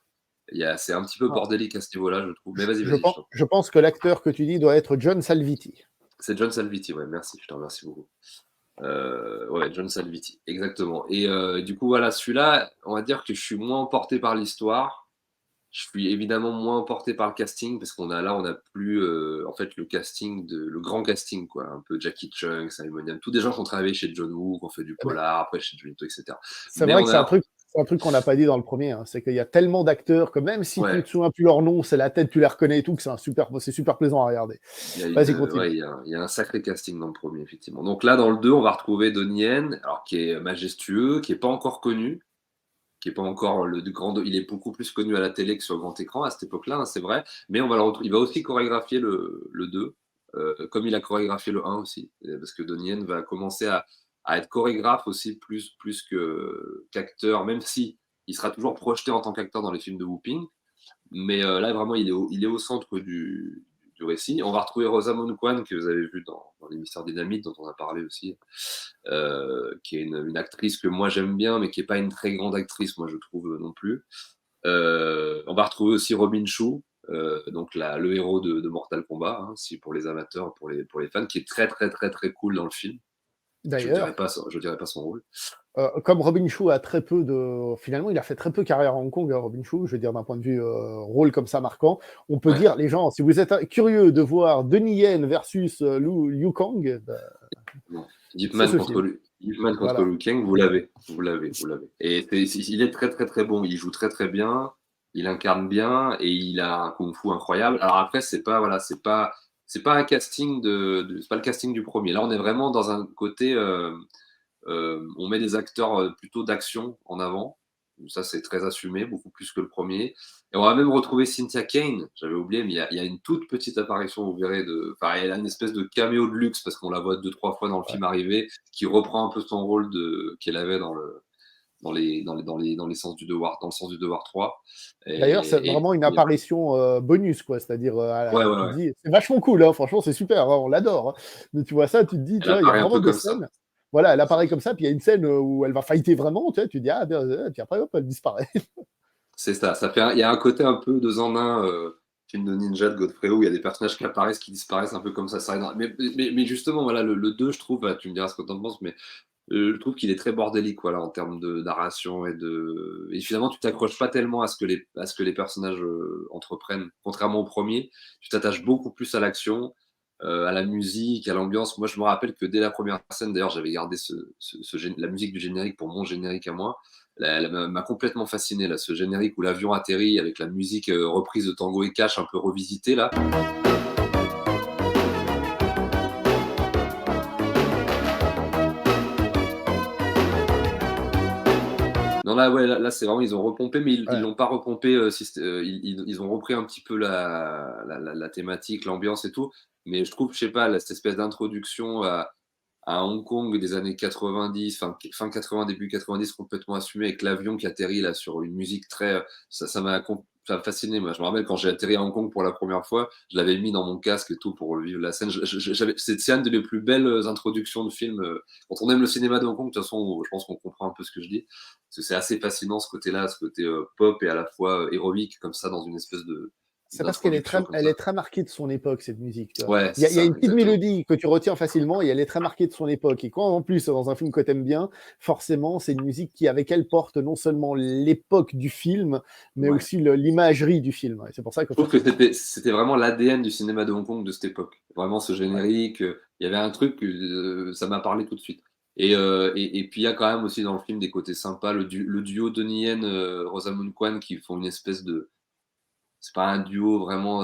C'est un petit peu Ah, bordélique à ce niveau-là, je trouve. Mais vas-y, je vas-y, je pense, t'en prie. je pense que l'acteur que tu dis doit être John Salviti. C'est John Salviti, ouais, merci, je te remercie beaucoup. Ouais, John Salviti, exactement. Et du coup, voilà, celui-là, on va dire que je suis moins emporté par l'histoire. Je suis évidemment moins emporté par le casting, parce on a plus, en fait, le grand casting, quoi. Un peu Jackie Chung, Simon Yam, tous des gens qui ont travaillé chez John Woo, qui ont fait du Eh ben, polar, après chez Junito, etc. c'est Mais vrai on que a, c'est un truc qu'on n'a pas dit dans le premier, hein, c'est qu'il y a tellement d'acteurs que même si tu ne ouais, te souviens plus leur nom, c'est la tête, tu les reconnais et tout, que c'est super plaisant à regarder. Vas-y, continue. ouais, il y a un sacré casting dans le premier, effectivement. Donc là, dans le 2, on va retrouver Donnie Yen, alors qui est majestueux, qui est pas encore connu, qui est pas encore il est beaucoup plus connu à la télé que sur le grand écran à cette époque-là, hein, c'est vrai, mais il va aussi chorégraphier le 2, comme il a chorégraphié le 1 aussi, parce que Donnie Yen va commencer à être chorégraphe aussi, plus qu'acteur, même si il sera toujours projeté en tant qu'acteur dans les films de Whooping, mais là, vraiment, il est au centre du récit. On va retrouver Rosamund Kwan, que vous avez vu dans Les Mystères Dynamite, dont on a parlé aussi, qui est une actrice que moi j'aime bien, mais qui n'est pas une très grande actrice, moi je trouve, non plus. On va retrouver aussi Robin Shou, donc le héros de Mortal Kombat, hein, si pour les amateurs, pour les fans, qui est très très très très cool dans le film. D'ailleurs, Je dirais pas son rôle. comme Robin Chou a très peu de. Finalement, il a fait très peu carrière à Hong Kong, hein, Robin Chou, je veux dire, d'un point de vue rôle comme ça marquant. On peut Ouais. dire, les gens, si vous êtes curieux de voir Donnie Yen versus Liu Kang, bah, Non. c'est ce film. Ip Man contre Voilà. Liu Kang, vous l'avez, vous l'avez, vous l'avez. Et il est très très très bon, il joue très très bien, il incarne bien et il a un kung-fu incroyable. Alors après, c'est pas un casting c'est pas le casting du premier. Là, on est vraiment dans un côté, on met des acteurs plutôt d'action en avant. Ça, c'est très assumé, beaucoup plus que le premier. Et on va même retrouver Cynthia Kane, j'avais oublié, mais il y a une toute petite apparition, vous verrez, enfin, elle a une espèce de caméo de luxe, parce qu'on la voit 2-3 fois dans le Ouais. film arriver, qui reprend un peu son rôle qu'elle avait dans les sens du devoir, dans le sens du devoir 3. D'ailleurs, c'est vraiment une apparition bonus, quoi. C'est-à-dire, Ouais, ouais, tu te ouais. dis, c'est vachement cool, hein, franchement, c'est super, hein, on l'adore, hein. Mais tu vois ça, tu te dis, tu Elle vois, il y a apparaît un vraiment peu des comme ça. scènes. Voilà, elle apparaît comme ça, puis il y a une scène où elle va fighter vraiment, tu sais, tu dis, ah, bien, et puis après, hop, elle disparaît. C'est ça. Il y a un côté un peu deux en un, film de ninja de Godfrey, où il y a des personnages qui apparaissent, qui disparaissent un peu comme ça. Mais justement, voilà, le 2, je trouve, tu me diras ce que tu en penses, mais je trouve qu'il est très bordélique, voilà, en termes de narration et finalement, tu t'accroches pas tellement à ce que les personnages entreprennent. Contrairement au premier, tu t'attaches beaucoup plus à l'action. à la musique, à l'ambiance. Moi, je me rappelle que dès la première scène, d'ailleurs, j'avais gardé la musique du générique pour mon générique à moi. Elle m'a complètement fasciné, là, ce générique où l'avion atterrit avec la musique reprise de Tango et Cash, un peu revisitée, là. Non, là, ouais, là, c'est vraiment, ils ont repompé, mais ils Ouais. l'ont pas repompé. Ils ont repris un petit peu la thématique, l'ambiance et tout. Mais je trouve, je sais pas, cette espèce d'introduction à Hong Kong des années 90, fin 80, début 90, complètement assumé avec l'avion qui atterrit là sur une musique très. Ça m'a fasciné. Moi, je me rappelle quand j'ai atterri à Hong Kong pour la première fois, je l'avais mis dans mon casque et tout pour vivre la scène. C'est une des plus belles introductions de films. Quand on aime le cinéma de Hong Kong, de toute façon, je pense qu'on comprend un peu ce que je dis. Parce que c'est assez fascinant ce côté-là, ce côté pop et à la fois héroïque, comme ça, dans une espèce C'est parce qu'elle est d'introduction très, comme elle ça. est très marquée de son époque, cette musique. Tu vois. Ouais, Il y c'est a, il y a ça, une petite exactement. mélodie que tu retiens facilement et elle est très marquée de son époque. Et quand en plus, dans un film que tu aimes bien, forcément, c'est une musique qui, avec elle, porte non seulement l'époque du film, mais Ouais. aussi l'imagerie du film. Et c'est pour ça que Je trouve que c'était vraiment l'ADN du cinéma de Hong Kong de cette époque. Vraiment ce ouais. générique, il y avait un truc, ça m'a parlé tout de suite. Et puis il y a quand même aussi dans le film des côtés sympas, le duo Donnie Yen, Rosamund Kwan qui font une espèce de, c'est pas un duo vraiment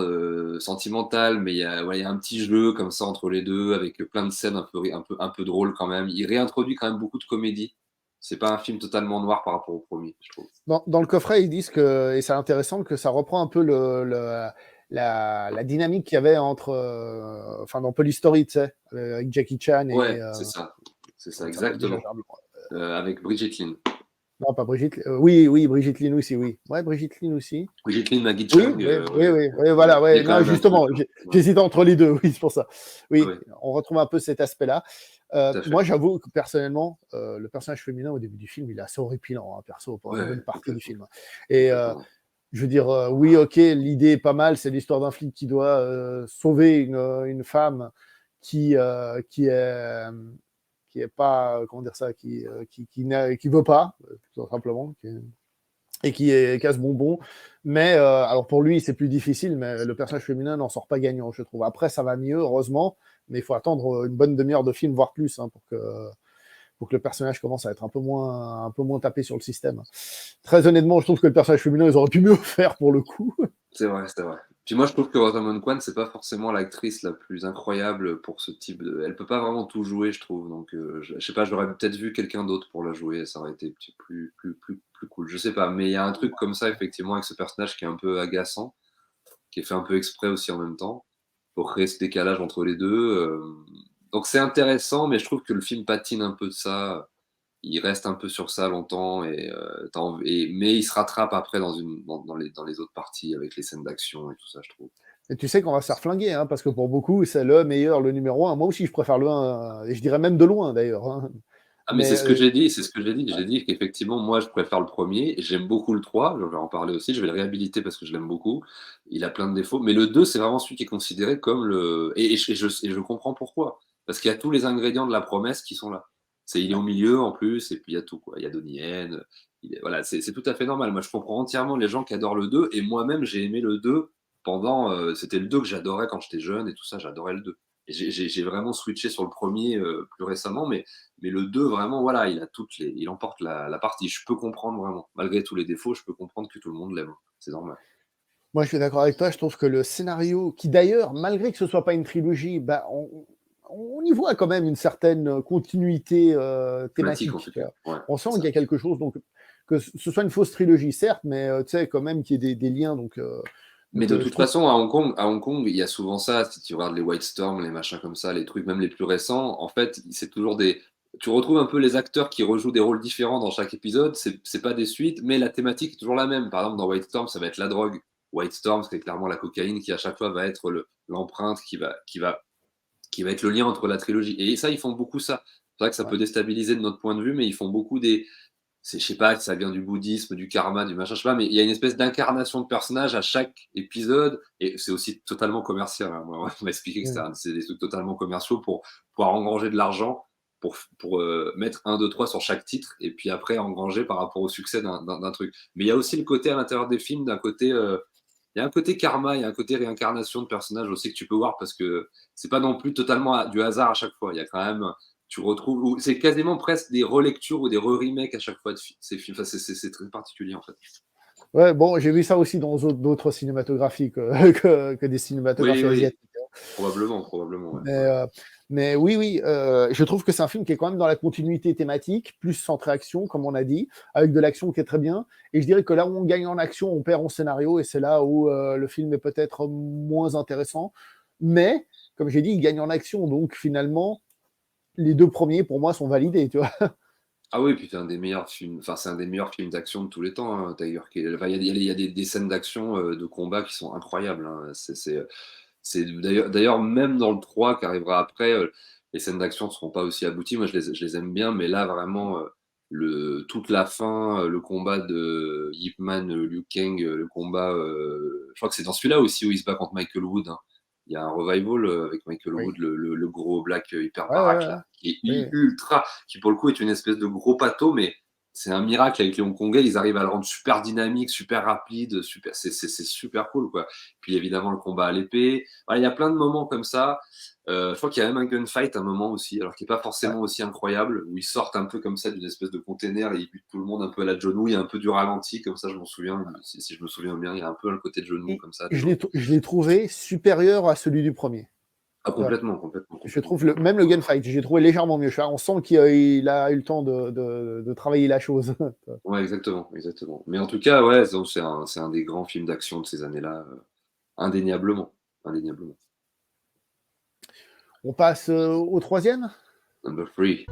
sentimental, mais il y a un petit jeu comme ça entre les deux avec plein de scènes un peu drôles quand même. Il réintroduit quand même beaucoup de comédie. C'est pas un film totalement noir par rapport au premier, je trouve. Dans le coffret, ils disent que, et c'est intéressant, que ça reprend un peu la dynamique qu'il y avait entre, enfin, dans Police Story, tu sais, avec Jackie Chan et, Ouais, c'est ça comment il s'appelle déjà, exactement. j'ai oublié. Avec Bridget Lin. Non, pas Brigitte. Oui, oui, Brigitte Lin aussi, oui. Ouais, Brigitte Lin aussi. Brigitte Lin, Maggie Oui, Cheung, oui, oui, ouais, oui, oui, voilà, il y ouais. a quand Non, même un truc, justement, hein. Ouais, j'hésite entre les deux, oui, c'est pour ça. Oui, ouais, on retrouve un peu cet aspect-là. tout à Moi, fait. j'avoue que personnellement, le personnage féminin au début du film, il est assez horripilant, hein, perso, pendant Ouais, une ouais, bonne partie du complètement, film. Et complètement. je veux dire, oui, ok, l'idée est pas mal, c'est l'histoire d'un flic qui doit sauver une femme qui est pas, comment dire ça, qui veut pas, tout simplement, et qui est casse-bonbon. Mais alors pour lui, c'est plus difficile, mais le personnage féminin n'en sort pas gagnant, je trouve. Après, ça va mieux, heureusement, mais il faut attendre une bonne demi-heure de film, voire plus, hein, pour que le personnage commence à être un peu moins tapé sur le système. Très honnêtement, je trouve que le personnage féminin, ils auraient pu mieux faire pour le coup. C'est vrai, c'est vrai. Puis moi, je trouve que Rosamund Kwan, c'est pas forcément l'actrice la plus incroyable pour ce type de. Elle peut pas vraiment tout jouer, je trouve. Donc, je sais pas, j'aurais peut-être vu quelqu'un d'autre pour la jouer, ça aurait été plus cool. Je sais pas, mais il y a un truc comme ça, effectivement, avec ce personnage qui est un peu agaçant, qui est fait un peu exprès aussi en même temps, pour créer ce décalage entre les deux. Donc, c'est intéressant, mais je trouve que le film patine un peu de ça. Il reste un peu sur ça longtemps mais il se rattrape après dans les autres parties avec les scènes d'action et tout ça, je trouve. Et tu sais qu'on va se faire flinguer, hein, parce que pour beaucoup, c'est le meilleur, le numéro un. Moi aussi, je préfère le 1, et je dirais même de loin d'ailleurs. Hein. Ah, mais Mais c'est ce que j'ai dit, c'est ce que j'ai dit. ouais, J'ai dit qu'effectivement, moi, je préfère le premier. J'aime beaucoup le 3, je vais en parler aussi. Je vais le réhabiliter parce que je l'aime beaucoup. Il a plein de défauts. Mais le 2, c'est vraiment celui qui est considéré comme le. Et je comprends pourquoi. Parce qu'il y a tous les ingrédients de la promesse qui sont là. Il est au milieu en plus, et puis il y a tout, quoi. Il y a Donnie Yen. Voilà, c'est tout à fait normal. Moi, je comprends entièrement les gens qui adorent le 2. Et moi-même, j'ai aimé le 2 pendant. C'était le 2 que j'adorais quand j'étais jeune et tout ça. J'adorais le 2. Et j'ai vraiment switché sur le premier plus récemment. Mais le 2 vraiment, voilà, il emporte la partie. Je peux comprendre vraiment. Malgré tous les défauts, je peux comprendre que tout le monde l'aime. C'est normal. moi, je suis d'accord avec toi. Je trouve que le scénario, qui d'ailleurs, malgré que ce soit pas une trilogie, bah, on y voit quand même une certaine continuité Thématique, en thématique. tout Tu cas. vois. Ouais, On sent c'est qu'il y ça. a quelque chose, donc que ce soit une fausse trilogie, certes, mais tu sais, quand même qu'il y ait des liens. Mais de Je toute trouve. façon, à Hong Kong, il y a souvent ça. Si tu regardes les White Storm, les machins comme ça, les trucs même les plus récents, en fait, c'est toujours des. Tu retrouves un peu les acteurs qui rejouent des rôles différents dans chaque épisode. C'est pas des suites, mais la thématique est toujours la même. Par exemple, dans White Storm, ça va être la drogue. White Storm, c'est clairement la cocaïne qui à chaque fois va être l'empreinte qui va être le lien entre la trilogie. Et ça, ils font beaucoup ça. C'est vrai que ça Ouais. peut déstabiliser de notre point de vue, mais ils font beaucoup je sais pas, ça vient du bouddhisme, du karma, du machin, je sais pas, mais il y a une espèce d'incarnation de personnage à chaque épisode, et c'est aussi totalement commercial. Hein. Moi, on m'a expliqué que Mm. c'est des trucs totalement commerciaux pour pouvoir engranger de l'argent, pour mettre un 2 3 sur chaque titre, et puis après engranger par rapport au succès d'un truc. Mais il y a aussi le côté à l'intérieur des films, d'un côté y a un côté karma, il y a un côté réincarnation de personnages aussi que tu peux voir parce que c'est pas non plus totalement du hasard à chaque fois. Il y a quand même, tu retrouves, c'est quasiment presque des relectures ou des re-remakes à chaque fois de ces films. Enfin, c'est très particulier en fait. Ouais, bon, j'ai vu ça aussi dans d'autres cinématographies que des Oui, cinématographies oui, asiatiques. probablement, ouais. Mais, Ouais. mais oui, oui, je trouve que c'est un film qui est quand même dans la continuité thématique, plus centré action, comme on a dit, avec de l'action qui est très bien. Et je dirais que là où on gagne en action, on perd en scénario, et c'est là où le film est peut-être moins intéressant. Mais, comme j'ai dit, il gagne en action, donc finalement, les deux premiers, pour moi, sont validés, tu vois. Ah oui, puis c'est un des meilleurs films, enfin c'est un des meilleurs films d'action de tous les temps, hein, Tiger King. Enfin, il y a des scènes d'action, de combat qui sont incroyables, hein. C'est d'ailleurs même dans le 3 qui arrivera après, les scènes d'action ne seront pas aussi abouties. Moi, je les aime bien, mais là vraiment, toute la fin, le combat de Ip Man, Liu Kang, le combat, je crois que c'est dans celui-là aussi où il se bat contre Michael Wood, hein. Il y a un revival avec Michael Oui. Wood, le gros black hyper Ouais, ouais, baraque ouais. là, qui est Oui, ultra, qui pour le coup est une espèce de gros pâteau, mais c'est un miracle avec les Hongkongais, ils arrivent à le rendre super dynamique, super rapide, super, c'est super cool quoi. Puis évidemment le combat à l'épée. Voilà, il y a plein de moments comme ça. Je crois qu'il y a même un gunfight à un moment aussi, alors qui n'est pas ouais. forcément aussi incroyable, où ils sortent un peu comme ça d'une espèce de container et ils butent tout le monde un peu à la John Woo. Il y a un peu du ralenti, comme ça, je m'en souviens. Si je me souviens bien, il y a un peu le côté de John Woo Et comme ça je dedans. l'ai trouvé supérieur à celui du premier. Ah, Tu vois. complètement, complètement, Je complètement. trouve même le gunfight, j'ai trouvé légèrement mieux. On sent qu'il a eu le temps de travailler la chose. Ouais, exactement, exactement. Mais en tout cas, ouais, c'est un des grands films d'action de ces années-là, indéniablement, indéniablement. On passe au troisième. Number three.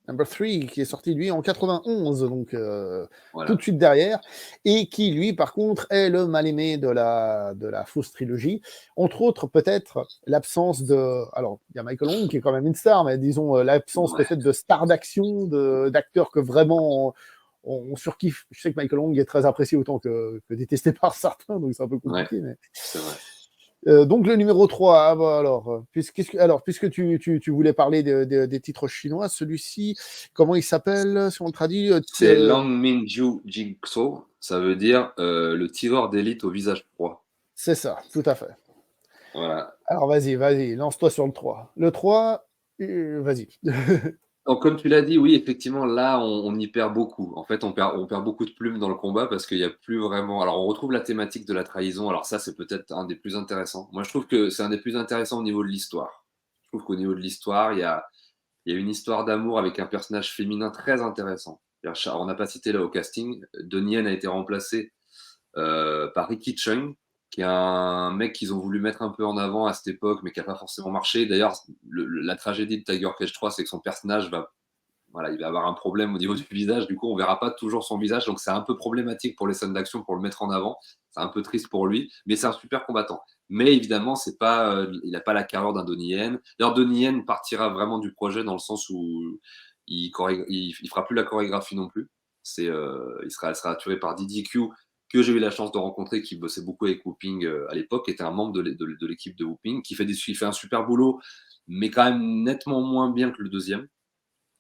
Number 3, qui est sorti lui en 91, donc tout de Voilà. suite derrière, et qui lui, par contre, est le mal-aimé de la fausse trilogie. Entre autres, peut-être l'absence de. Alors, il y a Michael Long qui est quand même une star, mais disons l'absence Ouais, peut-être de stars d'action, d'acteurs que vraiment on surkiffe. Je sais que Michael Long est très apprécié autant que détesté par certains, donc c'est un peu ouais, compliqué. Mais... c'est vrai. Donc le numéro 3, ah bah puisque tu voulais parler des titres chinois, celui-ci, comment il s'appelle, si on le traduit C'est Lang Minju Jigsaw, ça veut dire le tireur d'élite au visage froid. c'est ça, tout à fait. Voilà. Alors vas-y, lance-toi sur le 3. Le 3, vas-y. Donc, comme tu l'as dit, oui, effectivement, là, on y perd beaucoup. En fait, on perd beaucoup de plumes dans le combat parce qu'il n'y a plus vraiment. Alors, on retrouve la thématique de la trahison. Alors, ça, c'est peut-être un des plus intéressants. Moi, je trouve que c'est un des plus intéressants au niveau de l'histoire. Je trouve qu'au niveau de l'histoire, il y a une histoire d'amour avec un personnage féminin très intéressant. On n'a pas cité là au casting. Donnie Yen a été remplacé par Ricky Chung, qui est un mec qu'ils ont voulu mettre un peu en avant à cette époque, mais qui n'a pas forcément marché. D'ailleurs, la tragédie de Tiger Cage 3, c'est que son personnage voilà, il va avoir un problème au niveau du visage. Du coup, on verra pas toujours son visage, donc c'est un peu problématique pour les scènes d'action pour le mettre en avant. C'est un peu triste pour lui, mais c'est un super combattant. Mais évidemment, c'est pas, il n'a pas la carrière d'un Donnie Yen. D'ailleurs, Donnie Yen partira vraiment du projet dans le sens où il fera plus la chorégraphie non plus. Elle sera assurée par Didi Q, que j'ai eu la chance de rencontrer, qui bossait beaucoup avec Whooping à l'époque, qui était un membre de l'équipe de Whooping, qui fait un super boulot, mais quand même nettement moins bien que le deuxième.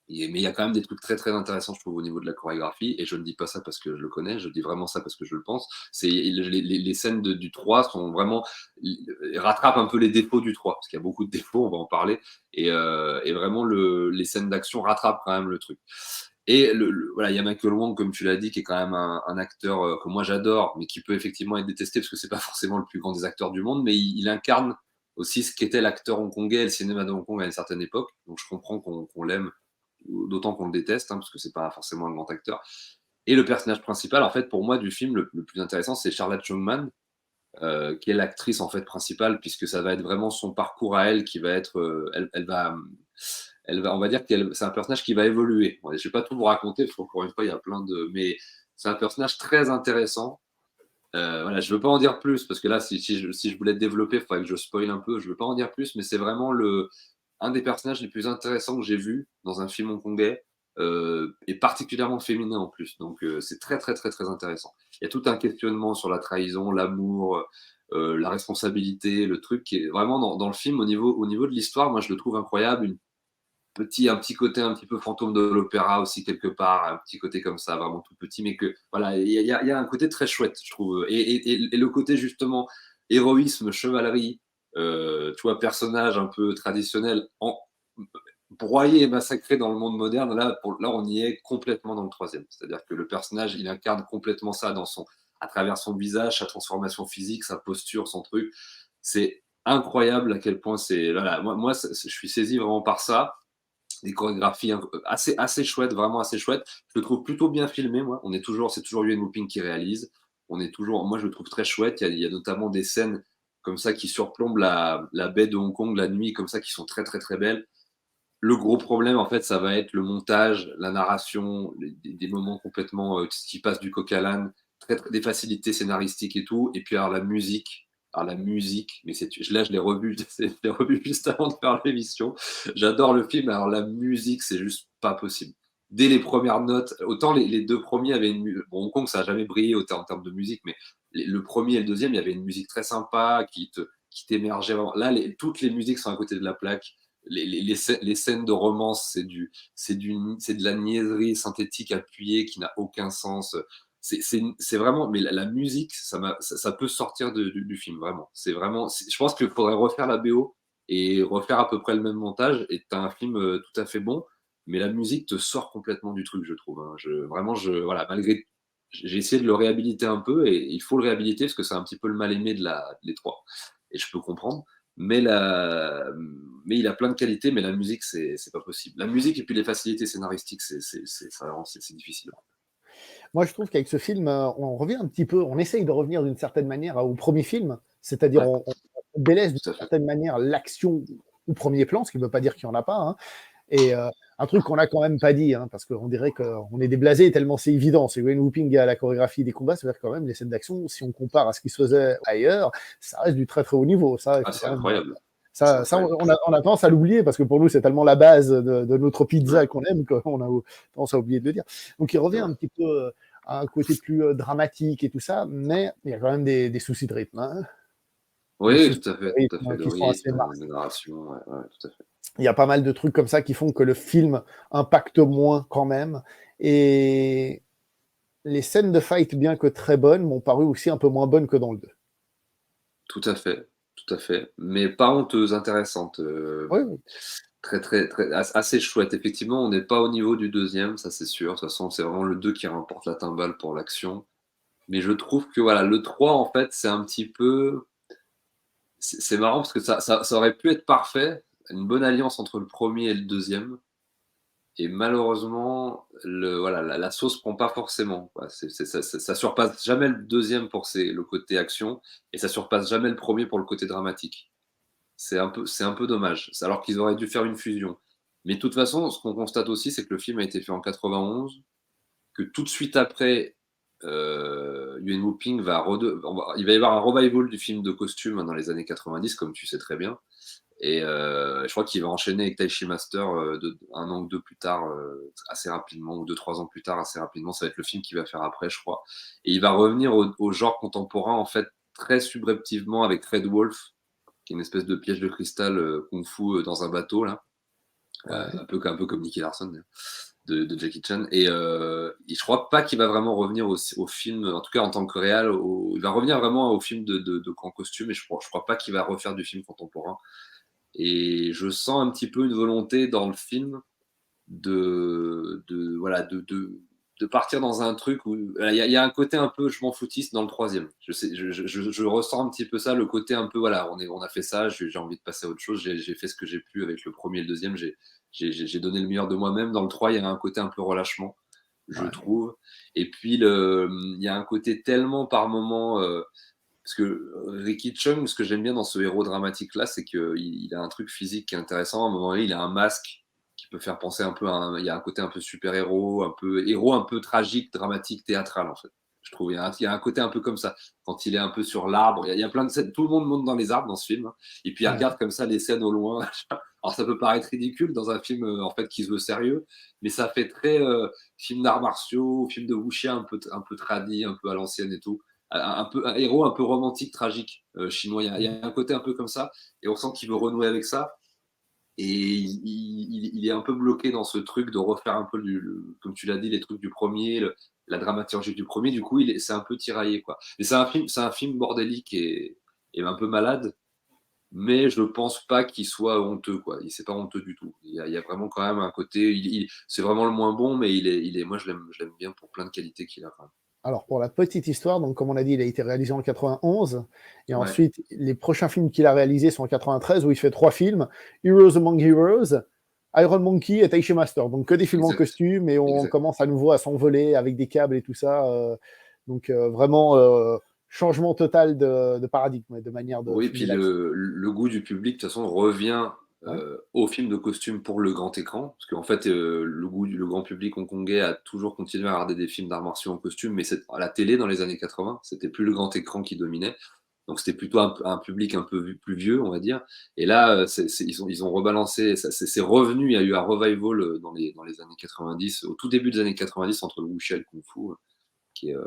Mais il y a quand même des trucs très très intéressants, je trouve, au niveau de la chorégraphie. Et je ne dis pas ça parce que je le connais, je dis vraiment ça parce que je le pense. Les scènes du 3 sont vraiment. Rattrapent un peu les défauts du 3, parce qu'il y a beaucoup de défauts, on va en parler. Et vraiment, les scènes d'action rattrapent quand même le truc. Et voilà, il y a Michael Wong, comme tu l'as dit, qui est quand même un acteur que moi j'adore, mais qui peut effectivement être détesté parce que c'est pas forcément le plus grand des acteurs du monde, mais il incarne aussi ce qu'était l'acteur hongkongais et le cinéma de Hong Kong à une certaine époque. Donc je comprends qu'on l'aime, d'autant qu'on le déteste, hein, parce que c'est pas forcément un grand acteur. Et le personnage principal, en fait, pour moi, du film, le plus intéressant, c'est Charlotte Chongman, qui est l'actrice en fait principale, puisque ça va être vraiment son parcours à elle qui va être, on va dire que c'est un personnage qui va évoluer. Bon, je ne vais pas tout vous raconter, parce qu'encore une fois, il y a plein de, mais c'est un personnage très intéressant. Voilà, je ne veux pas en dire plus, parce que là, si je voulais développer, il faudrait que je spoil un peu. Je ne veux pas en dire plus, mais c'est vraiment un des personnages les plus intéressants que j'ai vu dans un film hongkongais, et particulièrement féminin en plus. Donc c'est très très très très intéressant. Il y a tout un questionnement sur la trahison, l'amour, la responsabilité, le truc qui est vraiment dans le film au niveau de l'histoire. Moi, je le trouve incroyable. un petit côté un petit peu fantôme de l'opéra aussi quelque part, un petit côté comme ça, vraiment tout petit, mais que voilà, il y a un côté très chouette, je trouve. Et le côté justement héroïsme, chevalerie, tu vois, personnage un peu traditionnel, broyé et massacré dans le monde moderne, là, on y est complètement dans le troisième. C'est-à-dire que le personnage, il incarne complètement ça à travers son visage, sa transformation physique, sa posture, son truc. C'est incroyable à quel point c'est. Voilà, moi je suis saisi vraiment par ça. Des chorégraphies assez chouettes, vraiment assez chouettes. Je le trouve plutôt bien filmé, moi. C'est toujours Yuen Woo-ping qui réalise. Moi, je le trouve très chouette. Il y a notamment des scènes comme ça qui surplombent la baie de Hong Kong la nuit, comme ça, qui sont très, très, très belles. Le gros problème, en fait, ça va être le montage, la narration, des moments complètement qui passent du coq à l'âne, des facilités scénaristiques et tout. Et puis, alors, la musique. Alors, la musique, mais là, je l'ai revu, je l'ai revu juste avant de faire l'émission. J'adore le film, alors la musique, c'est juste pas possible. Dès les premières notes, autant les deux premiers avaient Bon, Hong Kong, ça n'a jamais brillé en termes de musique, mais le premier et le deuxième, il y avait une musique très sympa qui t'émergeait vraiment. Là, toutes les musiques sont à côté de la plaque. Les scènes de romance, c'est de la niaiserie synthétique appuyée qui n'a aucun sens. C'est vraiment, mais la musique, ça peut sortir du film, vraiment. Je pense qu'il faudrait refaire la BO et refaire à peu près le même montage, et tu as un film tout à fait bon, mais la musique te sort complètement du truc, je trouve. Hein. Voilà, j'ai essayé de le réhabiliter un peu, et il faut le réhabiliter parce que c'est un petit peu le mal-aimé de les trois. Et je peux comprendre. Mais, mais il a plein de qualités, mais la musique, c'est pas possible. La musique et puis les facilités scénaristiques, c'est difficile. Moi, je trouve qu'avec ce film, on revient un petit peu, on essaye de revenir d'une certaine manière au premier film, c'est-à-dire Ouais, on délaisse d'une tout à fait. certaine manière l'action au premier plan, ce qui ne veut pas dire qu'il n'y en a pas. Hein. Et un truc qu'on n'a quand même pas dit, hein, parce qu'on dirait qu'on est déblasé tellement c'est évident. C'est Yuen Woo-ping à la chorégraphie des combats, c'est-à-dire quand même les scènes d'action, si on compare à ce qui se faisait ailleurs, ça reste du très très haut niveau. Ça, il faut C'est quand même incroyable. ça, on a tendance à l'oublier parce que pour nous, c'est tellement la base de notre pizza Ouais, qu'on aime qu'on a tendance à oublier de le dire. Donc, il revient c'est vrai. un petit peu à un côté plus dramatique et tout ça, mais il y a quand même des soucis de rythme. Hein. Des Oui, soucis tout à fait, de tout à rythme fait. Le qui sont assez rythme, marqués. la narration, ouais, ouais, tout à fait. Il y a pas mal de trucs comme ça qui font que le film impacte moins quand même. Et les scènes de fight, bien que très bonnes, m'ont paru aussi un peu moins bonnes que dans le 2. Tout à fait, tout à fait. Mais pas honteuse, intéressante. Oui, oui. Très, très, très, assez chouette. Effectivement, on n'est pas au niveau du deuxième, ça c'est sûr. De toute façon, c'est vraiment le 2 qui remporte la timbale pour l'action. Mais je trouve que voilà, le 3 en fait, c'est un petit peu. C'est marrant parce que ça aurait pu être parfait, une bonne alliance entre le premier et le deuxième. Et malheureusement, voilà, la sauce prend pas forcément. Quoi. Ça surpasse jamais le deuxième pour le côté action, et ça surpasse jamais le premier pour le côté dramatique. C'est un peu dommage, alors qu'ils auraient dû faire une fusion. Mais de toute façon, ce qu'on constate aussi, c'est que le film a été fait en 91, que tout de suite après, Yuen Woo-ping il va y avoir un revival du film de costume dans les années 90, comme tu sais très bien. Et je crois qu'il va enchaîner avec Taishi Master un an ou deux plus tard, assez rapidement, ou deux, trois ans plus tard, assez rapidement. Ça va être le film qu'il va faire après, je crois. Et il va revenir au genre contemporain, en fait, très subrepticement avec Red Wolf, qui est une espèce de piège de cristal kung-fu dans un bateau, là. Ouais. Un peu comme Nicky Larson, de Jackie Chan. Et je crois pas qu'il va vraiment revenir au film, en tout cas en tant que réal. Il va revenir vraiment au film en costume, et je crois pas qu'il va refaire du film contemporain. Et je sens un petit peu une volonté dans le film voilà, de partir dans un truc où il y a un côté un peu je m'en foutiste dans le troisième. Je ressens un petit peu ça, le côté un peu voilà, on a fait ça, j'ai envie de passer à autre chose, j'ai fait ce que j'ai pu avec le premier et le deuxième, j'ai donné le meilleur de moi-même. Dans le 3, il y a un côté un peu relâchement, je Ouais. trouve. Et puis il y a un côté tellement par moment parce que Ricky Chung, ce que j'aime bien dans ce héros dramatique là, c'est qu'il a un truc physique qui est intéressant. À un moment donné, il a un masque qui peut faire penser un peu il y a un côté un peu super-héros, un peu tragique, dramatique, théâtral en fait. Je trouve il y a un côté un peu comme ça quand il est un peu sur l'arbre. Il y a plein de scènes, tout le monde monte dans les arbres dans ce film, hein. Et puis il Ouais. regarde comme ça les scènes au loin. Alors ça peut paraître ridicule dans un film en fait qui se veut sérieux, mais ça fait très film d'arts martiaux, film de wuxia un peu tradit, un peu à l'ancienne et tout, un héros un peu romantique, tragique chinois. Il y a un côté un peu comme ça, et on sent qu'il veut renouer avec ça. et il est un peu bloqué dans ce truc de refaire un peu, comme tu l'as dit, les trucs du premier, la dramaturgie du premier. Du coup, c'est un peu tiraillé, quoi. Et c'est un film bordélique et un peu malade, mais je pense pas qu'il soit honteux, quoi. C'est pas honteux du tout. Il y a vraiment quand même un côté, c'est vraiment le moins bon, mais moi je l'aime bien pour plein de qualités qu'il a. Quand Alors, pour la petite histoire, donc, comme on a dit, il a été réalisé en 91. Et même. Ouais, ensuite, les prochains films qu'il a réalisés sont en 93, où il fait 3 films: Heroes Among Heroes, Iron Monkey et Taishi Master. Donc, que des films en exact, costume, et on exact. commence à nouveau à s'envoler avec des câbles et tout ça. Donc, vraiment, changement total de paradigme, de manière de Oui, filmer puis l'action. le goût du public, de toute façon, revient Ouais. au film de costume pour le grand écran. Parce qu'en fait, le grand public hongkongais a toujours continué à regarder des films d'arts martiaux en costume, mais à la télé dans les années 80, c'était plus le grand écran qui dominait. Donc c'était plutôt un public un peu plus vieux, on va dire. Et là, ils ont rebalancé, c'est revenu, il y a eu un revival dans les années 90, au tout début des années 90, entre le wuxia et le kung-fu.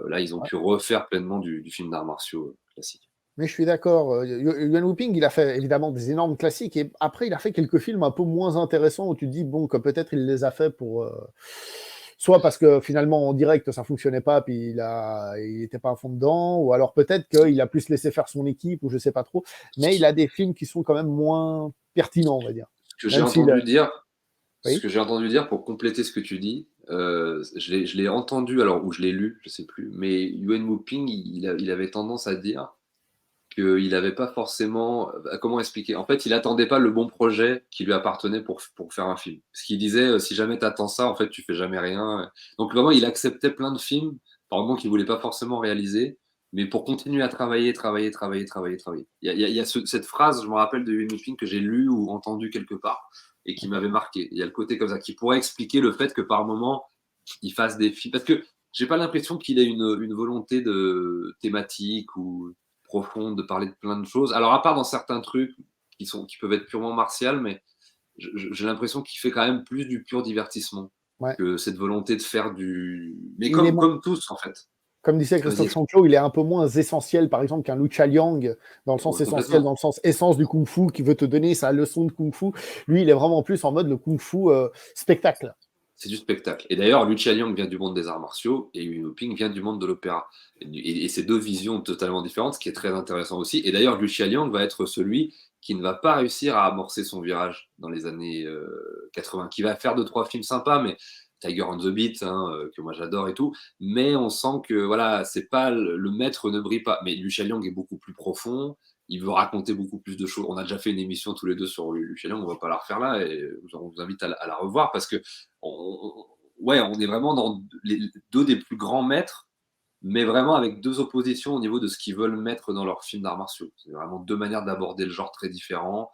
Là, ils ont Ouais. pu refaire pleinement du film d'arts martiaux classique. Mais je suis d'accord. Yuan Wuping, il a fait évidemment des énormes classiques. Et après, il a fait quelques films un peu moins intéressants où tu te dis, bon, que peut-être il les a fait pour. Soit parce que finalement, en direct, ça fonctionnait pas, puis il était pas à fond dedans, ou alors peut-être qu'il a plus laissé faire son équipe, ou je sais pas trop. Mais il a des films qui sont quand même moins pertinents, on va dire. Ce que j'ai Même s'il. entendu dire, ce Oui. que j'ai entendu dire pour compléter ce que tu dis, je l'ai entendu, alors, ou je l'ai lu, je sais plus, mais Yuen Woo-ping, il avait tendance à dire qu'il n'avait pas forcément. Comment expliquer? En fait, il attendait pas le bon projet qui lui appartenait pour faire un film. Ce qu'il disait, si jamais tu attends ça, en fait, tu fais jamais rien. Donc vraiment, il acceptait plein de films, par exemple, qu'il voulait pas forcément réaliser, mais pour continuer à travailler, travailler, travailler, travailler, travailler. Il y a cette phrase, je me rappelle de Yuen Woo-ping que j'ai lue ou entendue quelque part et qui m'avait marqué. Il y a le côté comme ça qui pourrait expliquer le fait que par moment, il fasse des films. Parce que j'ai pas l'impression qu'il ait une volonté de thématique ou profonde de parler de plein de choses. Alors, à part dans certains trucs qui peuvent être purement martiaux, mais j'ai l'impression qu'il fait quand même plus du pur divertissement Ouais. que cette volonté de faire du. Mais Il est comme tous, en fait. Comme disait Vas-y, Christophe Chanclot, il est un peu moins essentiel, par exemple, qu'un Lucha Liang, dans le sens essentiel, complètement. dans le sens essence du kung-fu, qui veut te donner sa leçon de kung-fu. Lui, il est vraiment plus en mode le kung-fu spectacle. C'est du spectacle. Et d'ailleurs, Lucia Liang vient du monde des arts martiaux et Yu Ping vient du monde de l'opéra. Et c'est deux visions totalement différentes, ce qui est très intéressant aussi. Et d'ailleurs, Lucia Liang va être celui qui ne va pas réussir à amorcer son virage dans les années 80, qui va faire deux, trois films sympas, mais Tiger on the Beat, hein, que moi j'adore et tout. Mais on sent que voilà, c'est pas le maître ne brille pas. Mais Lucia Liang est beaucoup plus profond. Il veut raconter beaucoup plus de choses. On a déjà fait une émission tous les deux sur Lucia Liang, on va pas la refaire là. Et on vous invite à la revoir parce que ouais, on est vraiment dans les deux des plus grands maîtres, mais vraiment avec deux oppositions au niveau de ce qu'ils veulent mettre dans leurs films d'arts martiaux. C'est vraiment deux manières d'aborder le genre très différents.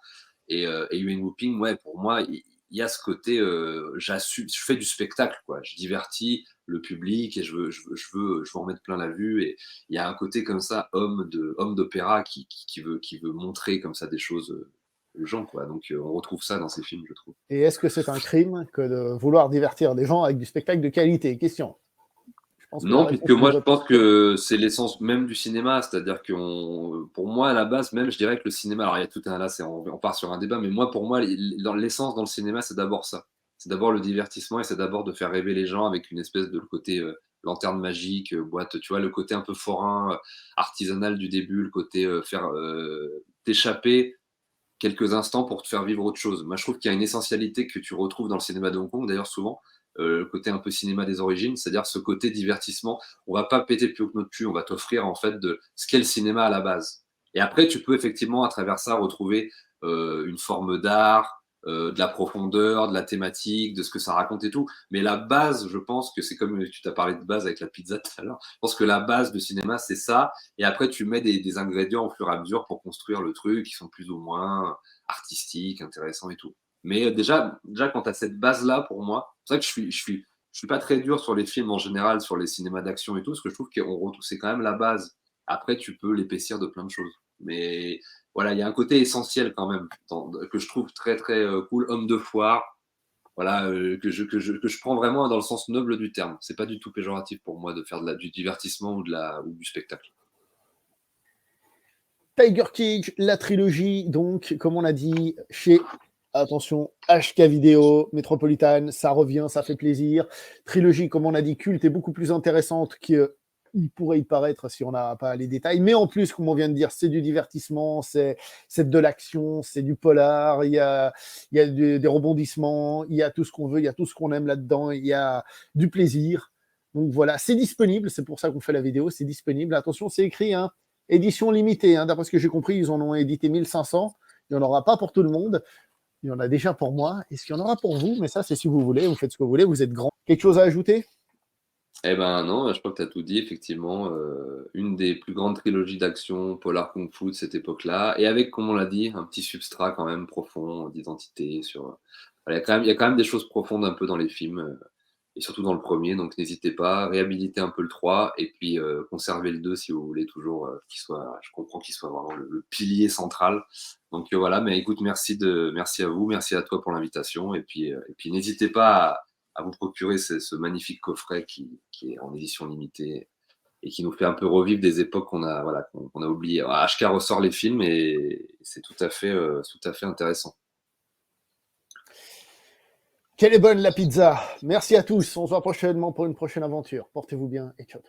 Et Yuen Woo-ping, ouais, pour moi, il y a ce côté, je fais du spectacle, quoi. Je divertis le public et je veux en mettre plein la vue. Et il y a un côté comme ça, homme d'opéra qui veut montrer comme ça des choses aux gens, quoi. Donc on retrouve ça dans ces films, je trouve. Et est-ce que c'est un crime que de vouloir divertir des gens avec du spectacle de qualité? Question. Je pense que la Non, puisque réponse est moi je déjà toute pense faite. que c'est l'essence même du cinéma, c'est-à-dire que pour moi à la base même, je dirais que le cinéma, alors il y a tout un là, on part sur un débat, mais moi pour moi dans l'essence dans le cinéma, c'est d'abord ça, c'est d'abord le divertissement et c'est d'abord de faire rêver les gens avec une espèce de côté lanterne magique, boîte, tu vois, le côté un peu forain, artisanal du début, le côté faire t'échapper quelques instants pour te faire vivre autre chose. Moi, je trouve qu'il y a une essentialité que tu retrouves dans le cinéma de Hong Kong, d'ailleurs, souvent, le côté un peu cinéma des origines, c'est-à-dire ce côté divertissement. On va pas péter plus haut que notre cul, on va t'offrir, en fait, de ce qu'est le cinéma à la base. Et après, tu peux effectivement, à travers ça, retrouver une forme d'art, de la profondeur, de la thématique, de ce que ça raconte et tout. Mais la base, je pense que c'est comme tu t'as parlé de base avec la pizza tout à l'heure. Je pense que la base du cinéma, c'est ça. Et après, tu mets des ingrédients au fur et à mesure pour construire le truc qui sont plus ou moins artistiques, intéressants et tout. Mais déjà quand tu as cette base-là, pour moi, c'est vrai que je suis pas très dur sur les films en général, sur les cinémas d'action et tout, parce que je trouve que c'est quand même la base. Après, tu peux l'épaissir de plein de choses. Mais voilà, il y a un côté essentiel quand même, que je trouve très très cool, homme de foire, voilà, que je prends vraiment dans le sens noble du terme. C'est pas du tout péjoratif pour moi de faire du divertissement ou du spectacle. Tiger King, la trilogie, donc, comme on a dit, chez Attention, HK Vidéo, Metropolitan, ça revient, ça fait plaisir. Trilogie, comme on a dit, culte est beaucoup plus intéressante qu'il pourrait y paraître si on n'a pas les détails. Mais en plus, comme on vient de dire, c'est du divertissement, c'est de l'action, c'est du polar, il y a des rebondissements, il y a tout ce qu'on veut, il y a tout ce qu'on aime là-dedans, il y a du plaisir. Donc voilà, c'est disponible, c'est pour ça qu'on fait la vidéo, c'est disponible. Attention, c'est écrit, hein, édition limitée, hein, d'après ce que j'ai compris, ils en ont édité 1500. Il n'y en aura pas pour tout le monde. Il y en a déjà pour moi. Est-ce qu'il y en aura pour vous? Mais ça, c'est si vous voulez. Vous faites ce que vous voulez. Vous êtes grand. Quelque chose à ajouter? Eh ben non, je crois que tu as tout dit, effectivement. Une des plus grandes trilogies d'action polar kung-fu de cette époque-là, et avec, comme on l'a dit, un petit substrat quand même profond d'identité. Voilà, il y a quand même des choses profondes un peu dans les films, et surtout dans le premier, donc n'hésitez pas, réhabiliter un peu le 3, et puis conserver le 2 si vous voulez toujours je comprends qu'il soit vraiment le pilier central. Donc voilà, mais écoute, merci à vous, merci à toi pour l'invitation, et puis n'hésitez pas à vous procurer ce magnifique coffret qui est en édition limitée et qui nous fait un peu revivre des époques qu'on a oubliées. HK ressort les films et c'est tout à fait intéressant. Quelle est bonne la pizza. Merci à tous. On se voit prochainement pour une prochaine aventure. Portez-vous bien et ciao.